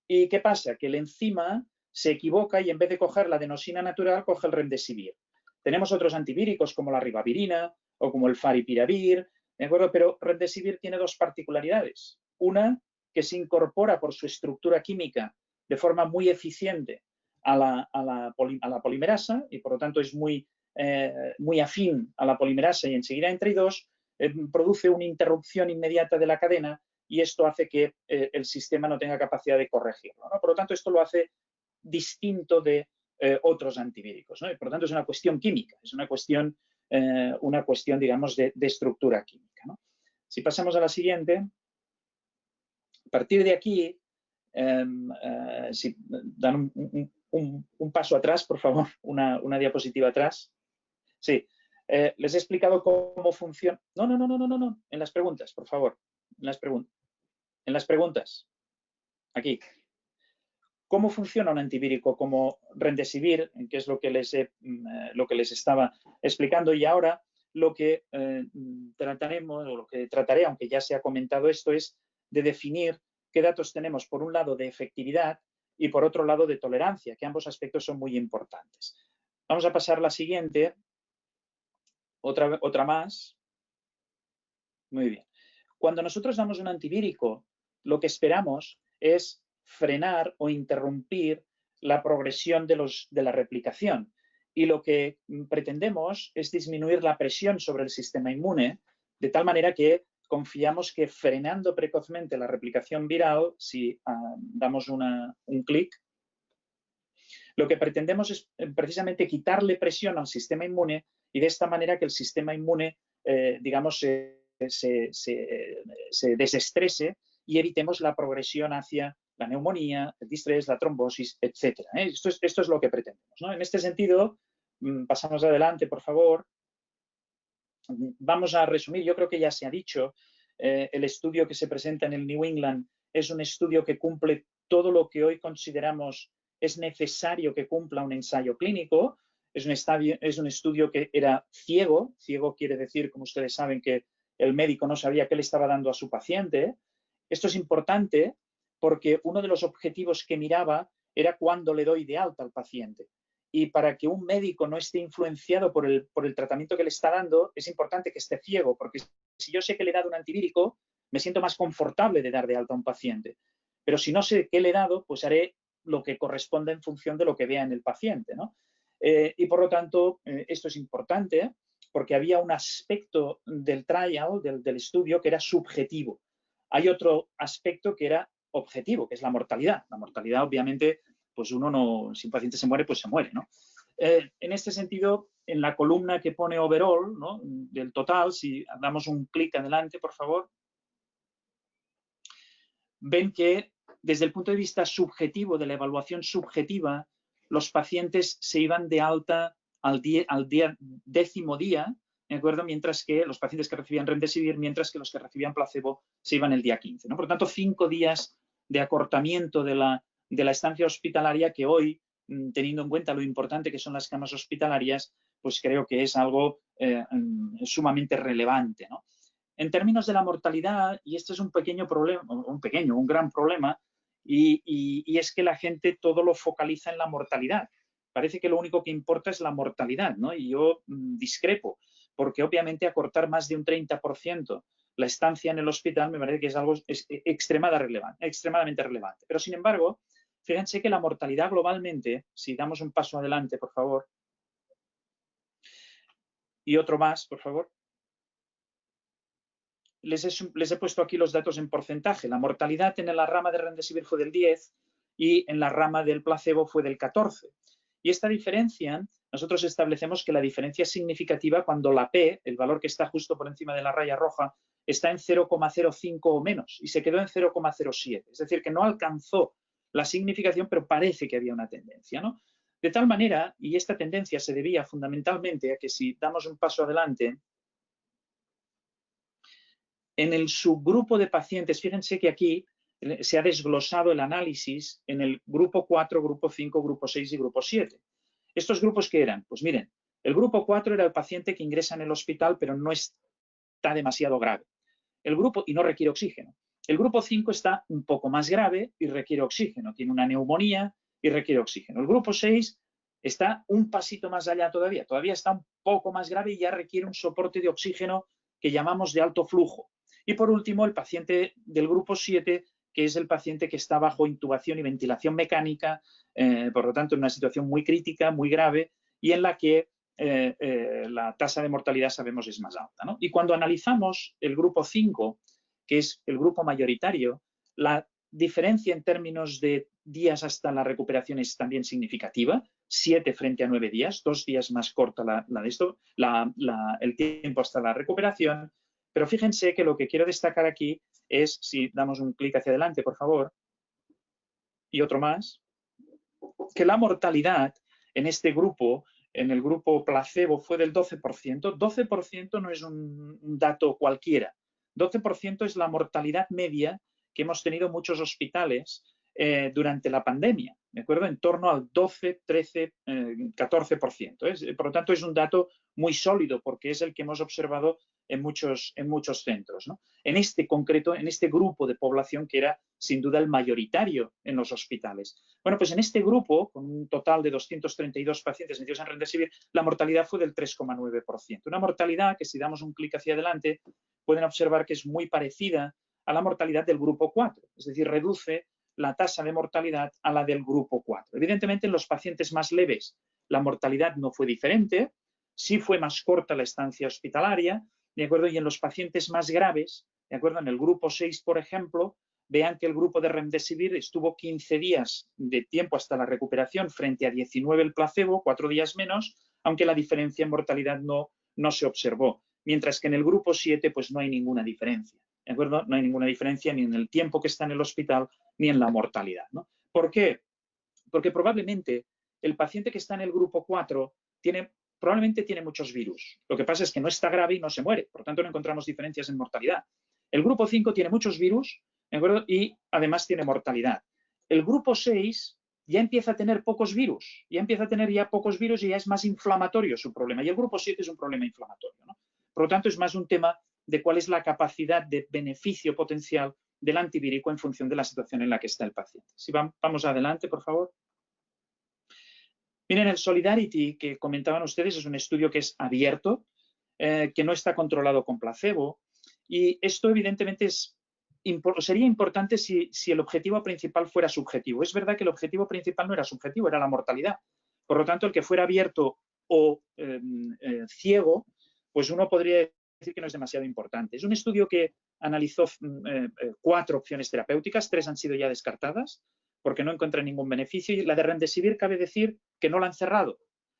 ¿Y qué pasa? Que la enzima se equivoca y en vez de coger la adenosina natural, coge el Remdesivir. Tenemos otros antivíricos como la ribavirina o como el faripiravir, ¿de acuerdo? Pero Remdesivir tiene dos particularidades. Una, que se incorpora por su estructura química de forma muy eficiente a la polimerasa y por lo tanto es muy afín a la polimerasa y enseguida entra, y dos, produce una interrupción inmediata de la cadena y esto hace que el sistema no tenga capacidad de corregirlo, ¿no? Por lo tanto, esto lo hace distinto de otros antivíricos, ¿no? Y por lo tanto, es una cuestión química, es una cuestión digamos, de estructura química, ¿no? Si pasamos a la siguiente, a partir de aquí, si dan un paso atrás, por favor, una diapositiva atrás. Sí, les he explicado cómo funciona. No, en las preguntas, por favor, en las preguntas, aquí. ¿Cómo funciona un antivírico como Remdesivir? Que es lo que les estaba explicando. Y ahora lo que trataremos, o lo que trataré, aunque ya se ha comentado esto, es de definir qué datos tenemos, por un lado, de efectividad y por otro lado, de tolerancia, que ambos aspectos son muy importantes. Vamos a pasar a la siguiente. Otra más. Muy bien. Cuando nosotros damos un antivírico, lo que esperamos es frenar o interrumpir la progresión de la replicación. Y lo que pretendemos es disminuir la presión sobre el sistema inmune, de tal manera que confiamos que frenando precozmente la replicación viral, si damos un clic, lo que pretendemos es precisamente quitarle presión al sistema inmune y de esta manera que el sistema inmune, digamos, se desestrese y evitemos la progresión hacia la neumonía, el distrés, la trombosis, etc. Esto es lo que pretendemos, ¿no? En este sentido, pasamos adelante, por favor. Vamos a resumir, yo creo que ya se ha dicho, el estudio que se presenta en el New England es un estudio que cumple todo lo que hoy consideramos es necesario que cumpla un ensayo clínico. Es un estudio que era ciego. Ciego quiere decir, como ustedes saben, que el médico no sabía qué le estaba dando a su paciente. Esto es importante porque uno de los objetivos que miraba era cuándo le doy de alta al paciente. Y para que un médico no esté influenciado por el tratamiento que le está dando, es importante que esté ciego, porque si yo sé que le he dado un antivírico, me siento más confortable de dar de alta a un paciente. Pero si no sé qué le he dado, pues haré lo que corresponde en función de lo que vea en el paciente, ¿no? Y por lo tanto, esto es importante porque había un aspecto del trial, del estudio, que era subjetivo. Hay otro aspecto que era objetivo, que es la mortalidad. La mortalidad, obviamente, pues uno no, si un paciente se muere, pues se muere, ¿no? En este sentido, en la columna que pone overall, ¿no?, del total, si damos un clic adelante, por favor, ven que desde el punto de vista subjetivo, de la evaluación subjetiva, los pacientes se iban de alta al 10º día, ¿de acuerdo? Mientras que los pacientes que recibían Remdesivir, mientras que los que recibían placebo se iban el día 15, ¿no? Por lo tanto, 5 días de acortamiento de la estancia hospitalaria que hoy, teniendo en cuenta lo importante que son las camas hospitalarias, pues creo que es algo sumamente relevante, ¿no? En términos de la mortalidad, y este es un pequeño problema, un gran problema, y es que la gente todo lo focaliza en la mortalidad. Parece que lo único que importa es la mortalidad, ¿no? Y yo discrepo, porque obviamente acortar más de un 30% la estancia en el hospital me parece que es algo extremadamente relevante. Pero sin embargo, fíjense que la mortalidad globalmente, si damos un paso adelante, por favor, y otro más, por favor. Les he puesto aquí los datos en porcentaje. La mortalidad en la rama de Remdesivir fue del 10 y en la rama del placebo fue del 14. Y esta diferencia, nosotros establecemos que la diferencia es significativa cuando la P, el valor que está justo por encima de la raya roja, está en 0,05 o menos y se quedó en 0,07. Es decir, que no alcanzó la significación, pero parece que había una tendencia, ¿no? De tal manera, y esta tendencia se debía fundamentalmente a que si damos un paso adelante, en el subgrupo de pacientes, fíjense que aquí se ha desglosado el análisis en el grupo 4, grupo 5, grupo 6 y grupo 7. ¿Estos grupos qué eran? Pues miren, el grupo 4 era el paciente que ingresa en el hospital pero no está demasiado grave. El grupo, y no requiere oxígeno. El grupo 5 está un poco más grave y requiere oxígeno. Tiene una neumonía y requiere oxígeno. El grupo 6 está un pasito más allá todavía. Todavía está un poco más grave y ya requiere un soporte de oxígeno que llamamos de alto flujo. Y por último, el paciente del grupo 7, que es el paciente que está bajo intubación y ventilación mecánica, por lo tanto, en una situación muy crítica, muy grave, y en la que la tasa de mortalidad sabemos es más alta, ¿no? Y cuando analizamos el grupo 5, que es el grupo mayoritario, la diferencia en términos de días hasta la recuperación es también significativa, 7 frente a 9 días, 2 días más corta el tiempo hasta la recuperación. Pero fíjense que lo que quiero destacar aquí es, si damos un clic hacia adelante, por favor, y otro más, que la mortalidad en este grupo, en el grupo placebo, fue del 12%. 12% no es un dato cualquiera. 12% es la mortalidad media que hemos tenido muchos hospitales durante la pandemia. ¿de acuerdo? En torno al 12, 13, 14%. Por lo tanto, es un dato muy sólido porque es el que hemos observado en muchos centros, ¿no? En este concreto, en este grupo de población que era sin duda el mayoritario en los hospitales. Bueno, pues en este grupo, con un total de 232 pacientes metidos en Remdesivir, la mortalidad fue del 3,9%. Una mortalidad que, si damos un clic hacia adelante, pueden observar que es muy parecida a la mortalidad del grupo 4, es decir, reduce la tasa de mortalidad a la del grupo 4. Evidentemente, en los pacientes más leves la mortalidad no fue diferente, sí fue más corta la estancia hospitalaria, ¿de acuerdo? Y en los pacientes más graves, ¿de acuerdo? En el grupo 6, por ejemplo, vean que el grupo de Remdesivir estuvo 15 días de tiempo hasta la recuperación frente a 19 el placebo, 4 días menos, aunque la diferencia en mortalidad no se observó. Mientras que en el grupo 7, pues no hay ninguna diferencia. ¿De acuerdo? No hay ninguna diferencia ni en el tiempo que está en el hospital ni en la mortalidad, ¿no? ¿Por qué? Porque probablemente el paciente que está en el grupo 4 probablemente tiene muchos virus. Lo que pasa es que no está grave y no se muere. Por lo tanto, no encontramos diferencias en mortalidad. El grupo 5 tiene muchos virus, ¿de acuerdo? Y además tiene mortalidad. El grupo 6 ya empieza a tener pocos virus. Ya empieza a tener pocos virus y ya es más inflamatorio su problema. Y el grupo 7 es un problema inflamatorio, ¿no? Por lo tanto, es más un tema de cuál es la capacidad de beneficio potencial del antivírico en función de la situación en la que está el paciente. Si vamos adelante, por favor. Miren, el Solidarity que comentaban ustedes es un estudio que es abierto, que no está controlado con placebo, y esto evidentemente sería importante si el objetivo principal fuera subjetivo. Es verdad que el objetivo principal no era subjetivo, era la mortalidad. Por lo tanto, el que fuera abierto o ciego, pues uno podría decir que no es demasiado importante. Es un estudio que analizó 4 opciones terapéuticas, 3 han sido ya descartadas porque no encuentran ningún beneficio, y la de Remdesivir cabe decir que no la han cerrado.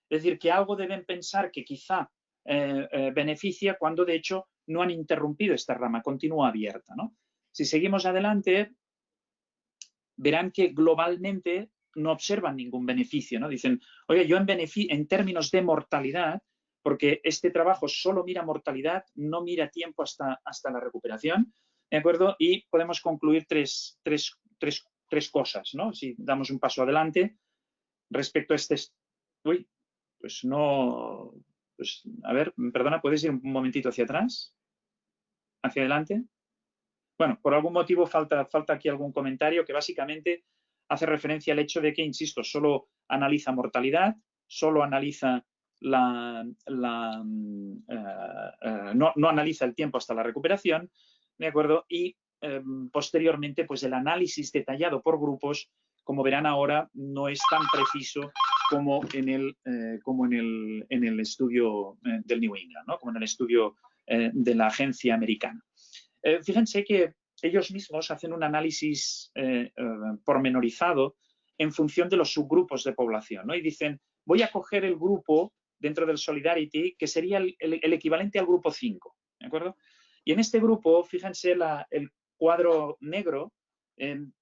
Es decir, que algo deben pensar que quizá beneficia cuando de hecho no han interrumpido esta rama, continúa abierta, ¿no? Si seguimos adelante, verán que globalmente no observan ningún beneficio, ¿no? Dicen, oye, yo en términos de mortalidad, porque este trabajo solo mira mortalidad, no mira tiempo hasta la recuperación, ¿de acuerdo? Y podemos concluir tres cosas, ¿no? Si damos un paso adelante respecto a este... Uy, pues no... Pues, a ver, perdona, ¿puedes ir un momentito hacia atrás? ¿Hacia adelante? Bueno, por algún motivo falta aquí algún comentario que básicamente hace referencia al hecho de que, insisto, solo analiza mortalidad, solo analiza no analiza el tiempo hasta la recuperación, ¿de acuerdo? Y posteriormente, pues el análisis detallado por grupos, como verán ahora, no es tan preciso como en el estudio del New England, ¿no? Como en el estudio de la agencia americana. Fíjense que ellos mismos hacen un análisis pormenorizado en función de los subgrupos de población, ¿no? Y dicen, voy a coger el grupo dentro del Solidarity que sería el equivalente al grupo 5, ¿de acuerdo? Y en este grupo, fíjense el cuadro negro,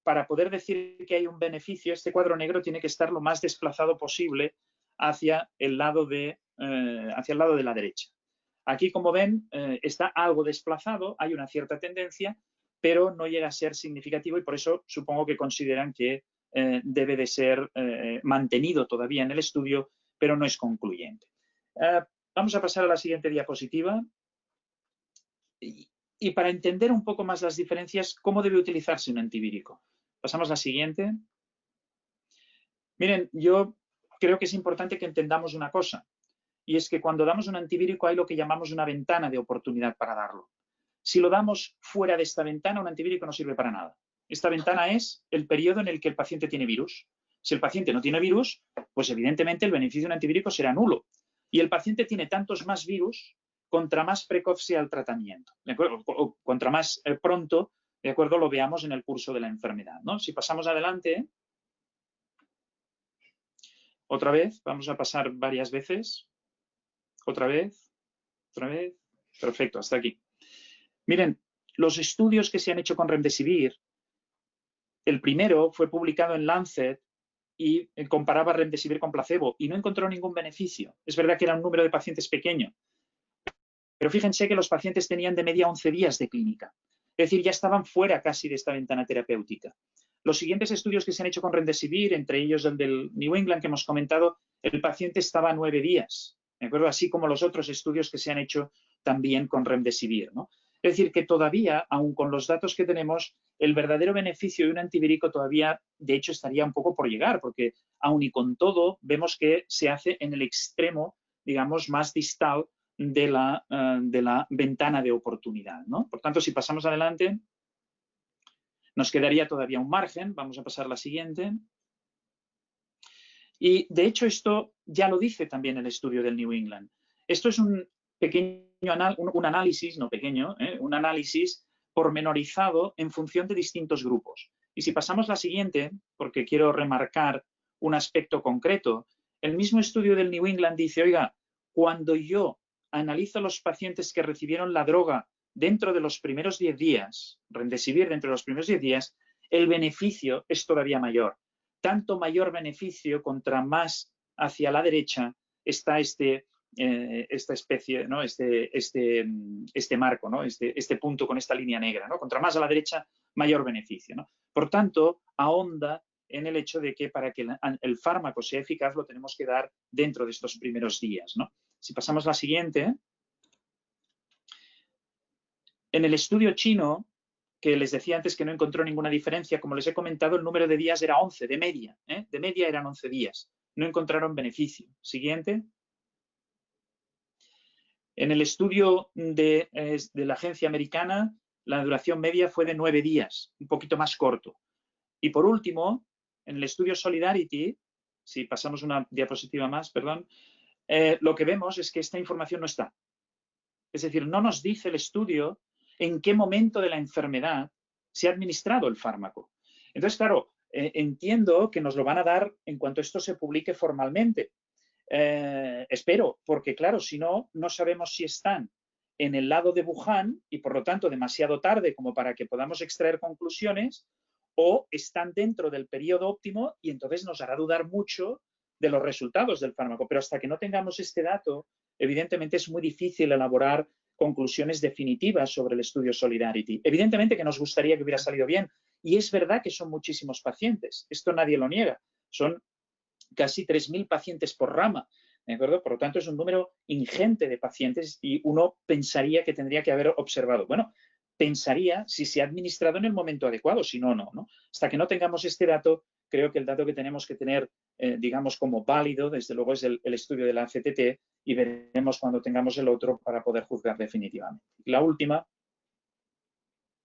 para poder decir que hay un beneficio, este cuadro negro tiene que estar lo más desplazado posible hacia el lado de la derecha. Aquí, como ven, está algo desplazado, hay una cierta tendencia, pero no llega a ser significativo y por eso supongo que consideran que debe de ser mantenido todavía en el estudio, pero no es concluyente. Vamos a pasar a la siguiente diapositiva. Y para entender un poco más las diferencias, ¿cómo debe utilizarse un antivírico? Pasamos a la siguiente. Miren, yo creo que es importante que entendamos una cosa, y es que cuando damos un antivírico hay lo que llamamos una ventana de oportunidad para darlo. Si lo damos fuera de esta ventana, un antivírico no sirve para nada. Esta ventana es el periodo en el que el paciente tiene virus. Si el paciente no tiene virus, pues evidentemente el beneficio de un antivírico será nulo. Y el paciente tiene tantos más virus contra más precoz sea el tratamiento, ¿de acuerdo? O contra más pronto, ¿de acuerdo? Lo veamos en el curso de la enfermedad, ¿no? Si pasamos adelante, otra vez, vamos a pasar varias veces, otra vez, perfecto, hasta aquí. Miren, los estudios que se han hecho con Remdesivir, el primero fue publicado en Lancet y comparaba Remdesivir con placebo y no encontró ningún beneficio. Es verdad que era un número de pacientes pequeño, pero fíjense que los pacientes tenían de media 11 días de clínica. Es decir, ya estaban fuera casi de esta ventana terapéutica. Los siguientes estudios que se han hecho con Remdesivir, entre ellos el del New England que hemos comentado, el paciente estaba a 9 días, ¿de acuerdo? Así como los otros estudios que se han hecho también con Remdesivir, ¿no? Es decir, que todavía, aun con los datos que tenemos, el verdadero beneficio de un antivírico todavía, de hecho, estaría un poco por llegar, porque aun y con todo, vemos que se hace en el extremo, digamos, más distal de la ventana de oportunidad, ¿no? Por tanto, si pasamos adelante, nos quedaría todavía un margen. Vamos a pasar a la siguiente. Y, de hecho, esto ya lo dice también el estudio del New England. Esto es un pequeño un análisis, no pequeño, un análisis pormenorizado en función de distintos grupos. Y si pasamos a la siguiente, porque quiero remarcar un aspecto concreto, el mismo estudio del New England dice, oiga, cuando yo analizo los pacientes que recibieron la droga dentro de los primeros 10 días, Remdesivir dentro de los primeros 10 días, el beneficio es todavía mayor. Tanto mayor beneficio contra más hacia la derecha está esta especie, ¿no? este marco, ¿no? este punto con esta línea negra, ¿no? Contra más a la derecha, mayor beneficio, ¿no? Por tanto, ahonda en el hecho de que para que el fármaco sea eficaz lo tenemos que dar dentro de estos primeros días, ¿no? Si pasamos a la siguiente. En el estudio chino, que les decía antes que no encontró ninguna diferencia, como les he comentado, el número de días era 11, de media. De media eran 11 días. No encontraron beneficio. Siguiente. En el estudio de la agencia americana, la duración media fue de 9 días, un poquito más corto. Y por último, en el estudio Solidarity, si pasamos una diapositiva más, perdón, lo que vemos es que esta información no está. Es decir, no nos dice el estudio en qué momento de la enfermedad se ha administrado el fármaco. Entonces, claro, entiendo que nos lo van a dar en cuanto esto se publique formalmente. Espero, porque claro, si no, no sabemos si están en el lado de Wuhan y por lo tanto demasiado tarde como para que podamos extraer conclusiones, o están dentro del periodo óptimo y entonces nos hará dudar mucho de los resultados del fármaco. Pero hasta que no tengamos este dato, evidentemente es muy difícil elaborar conclusiones definitivas sobre el estudio Solidarity. Evidentemente que nos gustaría que hubiera salido bien y es verdad que son muchísimos pacientes, esto nadie lo niega, son casi 3.000 pacientes por rama, ¿de acuerdo? Por lo tanto, es un número ingente de pacientes y uno pensaría que tendría que haber observado. Bueno, pensaría si se ha administrado en el momento adecuado, si no, no. Hasta que no tengamos este dato, creo que el dato que tenemos que tener, digamos, como válido, desde luego, es el estudio de la CTT y veremos cuando tengamos el otro para poder juzgar definitivamente. La última,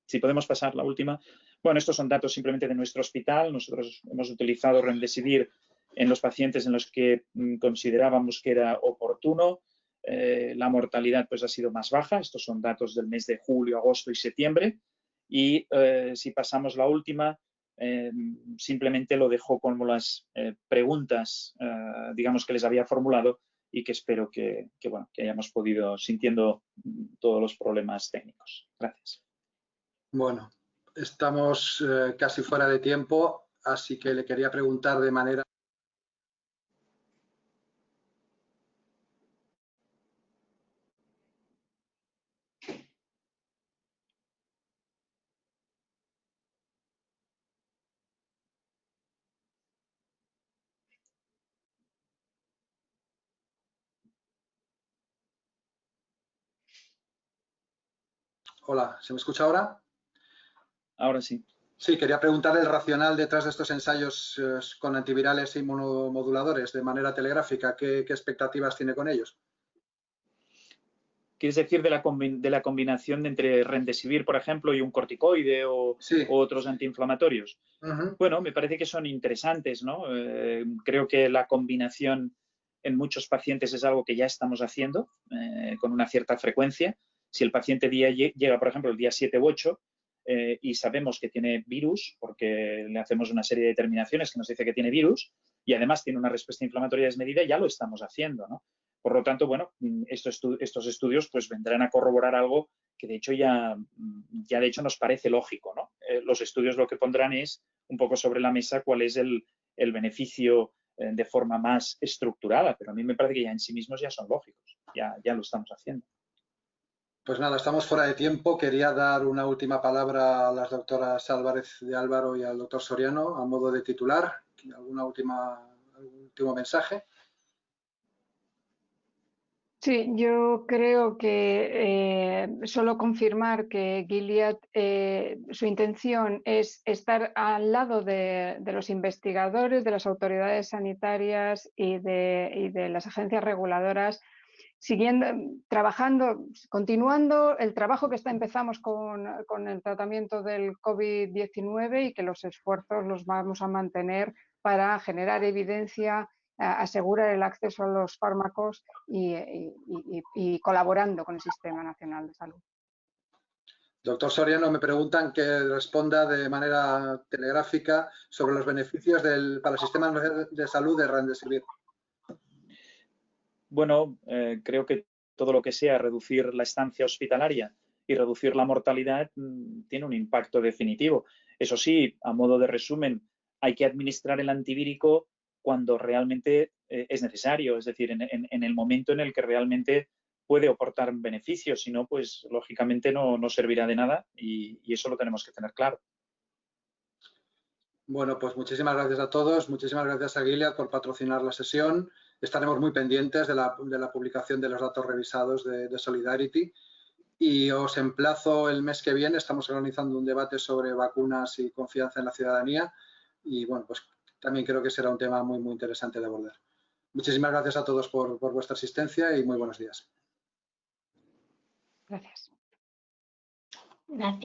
si podemos pasar la última. Bueno, estos son datos simplemente de nuestro hospital. Nosotros hemos utilizado Remdesivir en los pacientes en los que considerábamos que era oportuno. La mortalidad pues ha sido más baja. Estos son datos del mes de julio, agosto y septiembre. Y si pasamos la última, simplemente lo dejo como las preguntas, digamos, que les había formulado y que espero que hayamos podido sintiendo todos los problemas técnicos. Gracias. Bueno, estamos casi fuera de tiempo, así que le quería preguntar de manera... Hola, ¿se me escucha ahora? Ahora sí. Sí, quería preguntarle el racional detrás de estos ensayos con antivirales e inmunomoduladores de manera telegráfica. ¿Qué expectativas tiene con ellos? ¿Quieres decir de la combinación entre Remdesivir, por ejemplo, y un corticoide o otros antiinflamatorios? Bueno, me parece que son interesantes, ¿no? Creo que la combinación en muchos pacientes es algo que ya estamos haciendo con una cierta frecuencia. Si el paciente llega, por ejemplo, el día 7 u 8 y sabemos que tiene virus, porque le hacemos una serie de determinaciones que nos dice que tiene virus y además tiene una respuesta inflamatoria desmedida, ya lo estamos haciendo, ¿no? Por lo tanto, bueno, estos estudios pues vendrán a corroborar algo que de hecho ya de hecho nos parece lógico, ¿no? Los estudios lo que pondrán es un poco sobre la mesa cuál es el beneficio de forma más estructurada, pero a mí me parece que ya en sí mismos ya son lógicos, ya lo estamos haciendo. Pues nada, estamos fuera de tiempo. Quería dar una última palabra a las doctoras Álvarez de Álvaro y al doctor Soriano a modo de titular. ¿Algún último mensaje? Sí, yo creo que solo confirmar que Gilead, su intención es estar al lado de los investigadores, de las autoridades sanitarias y de las agencias reguladoras, siguiendo, trabajando, continuando el trabajo que empezamos con el tratamiento del COVID-19 y que los esfuerzos los vamos a mantener para generar evidencia, asegurar el acceso a los fármacos y colaborando con el Sistema Nacional de Salud. Doctor Soriano, me preguntan que responda de manera telegráfica sobre los beneficios para el Sistema Nacional de Salud de Remdesivir. Bueno, creo que todo lo que sea reducir la estancia hospitalaria y reducir la mortalidad tiene un impacto definitivo. Eso sí, a modo de resumen, hay que administrar el antivírico cuando realmente es necesario, es decir, en el momento en el que realmente puede aportar beneficios, si no, pues lógicamente no servirá de nada y eso lo tenemos que tener claro. Bueno, pues muchísimas gracias a todos, muchísimas gracias a Gilead por patrocinar la sesión. Estaremos muy pendientes de la publicación de los datos revisados de Solidarity y os emplazo el mes que viene. Estamos organizando un debate sobre vacunas y confianza en la ciudadanía y bueno, pues también creo que será un tema muy interesante de abordar. Muchísimas gracias a todos por vuestra asistencia y muy buenos días. Gracias. Gracias.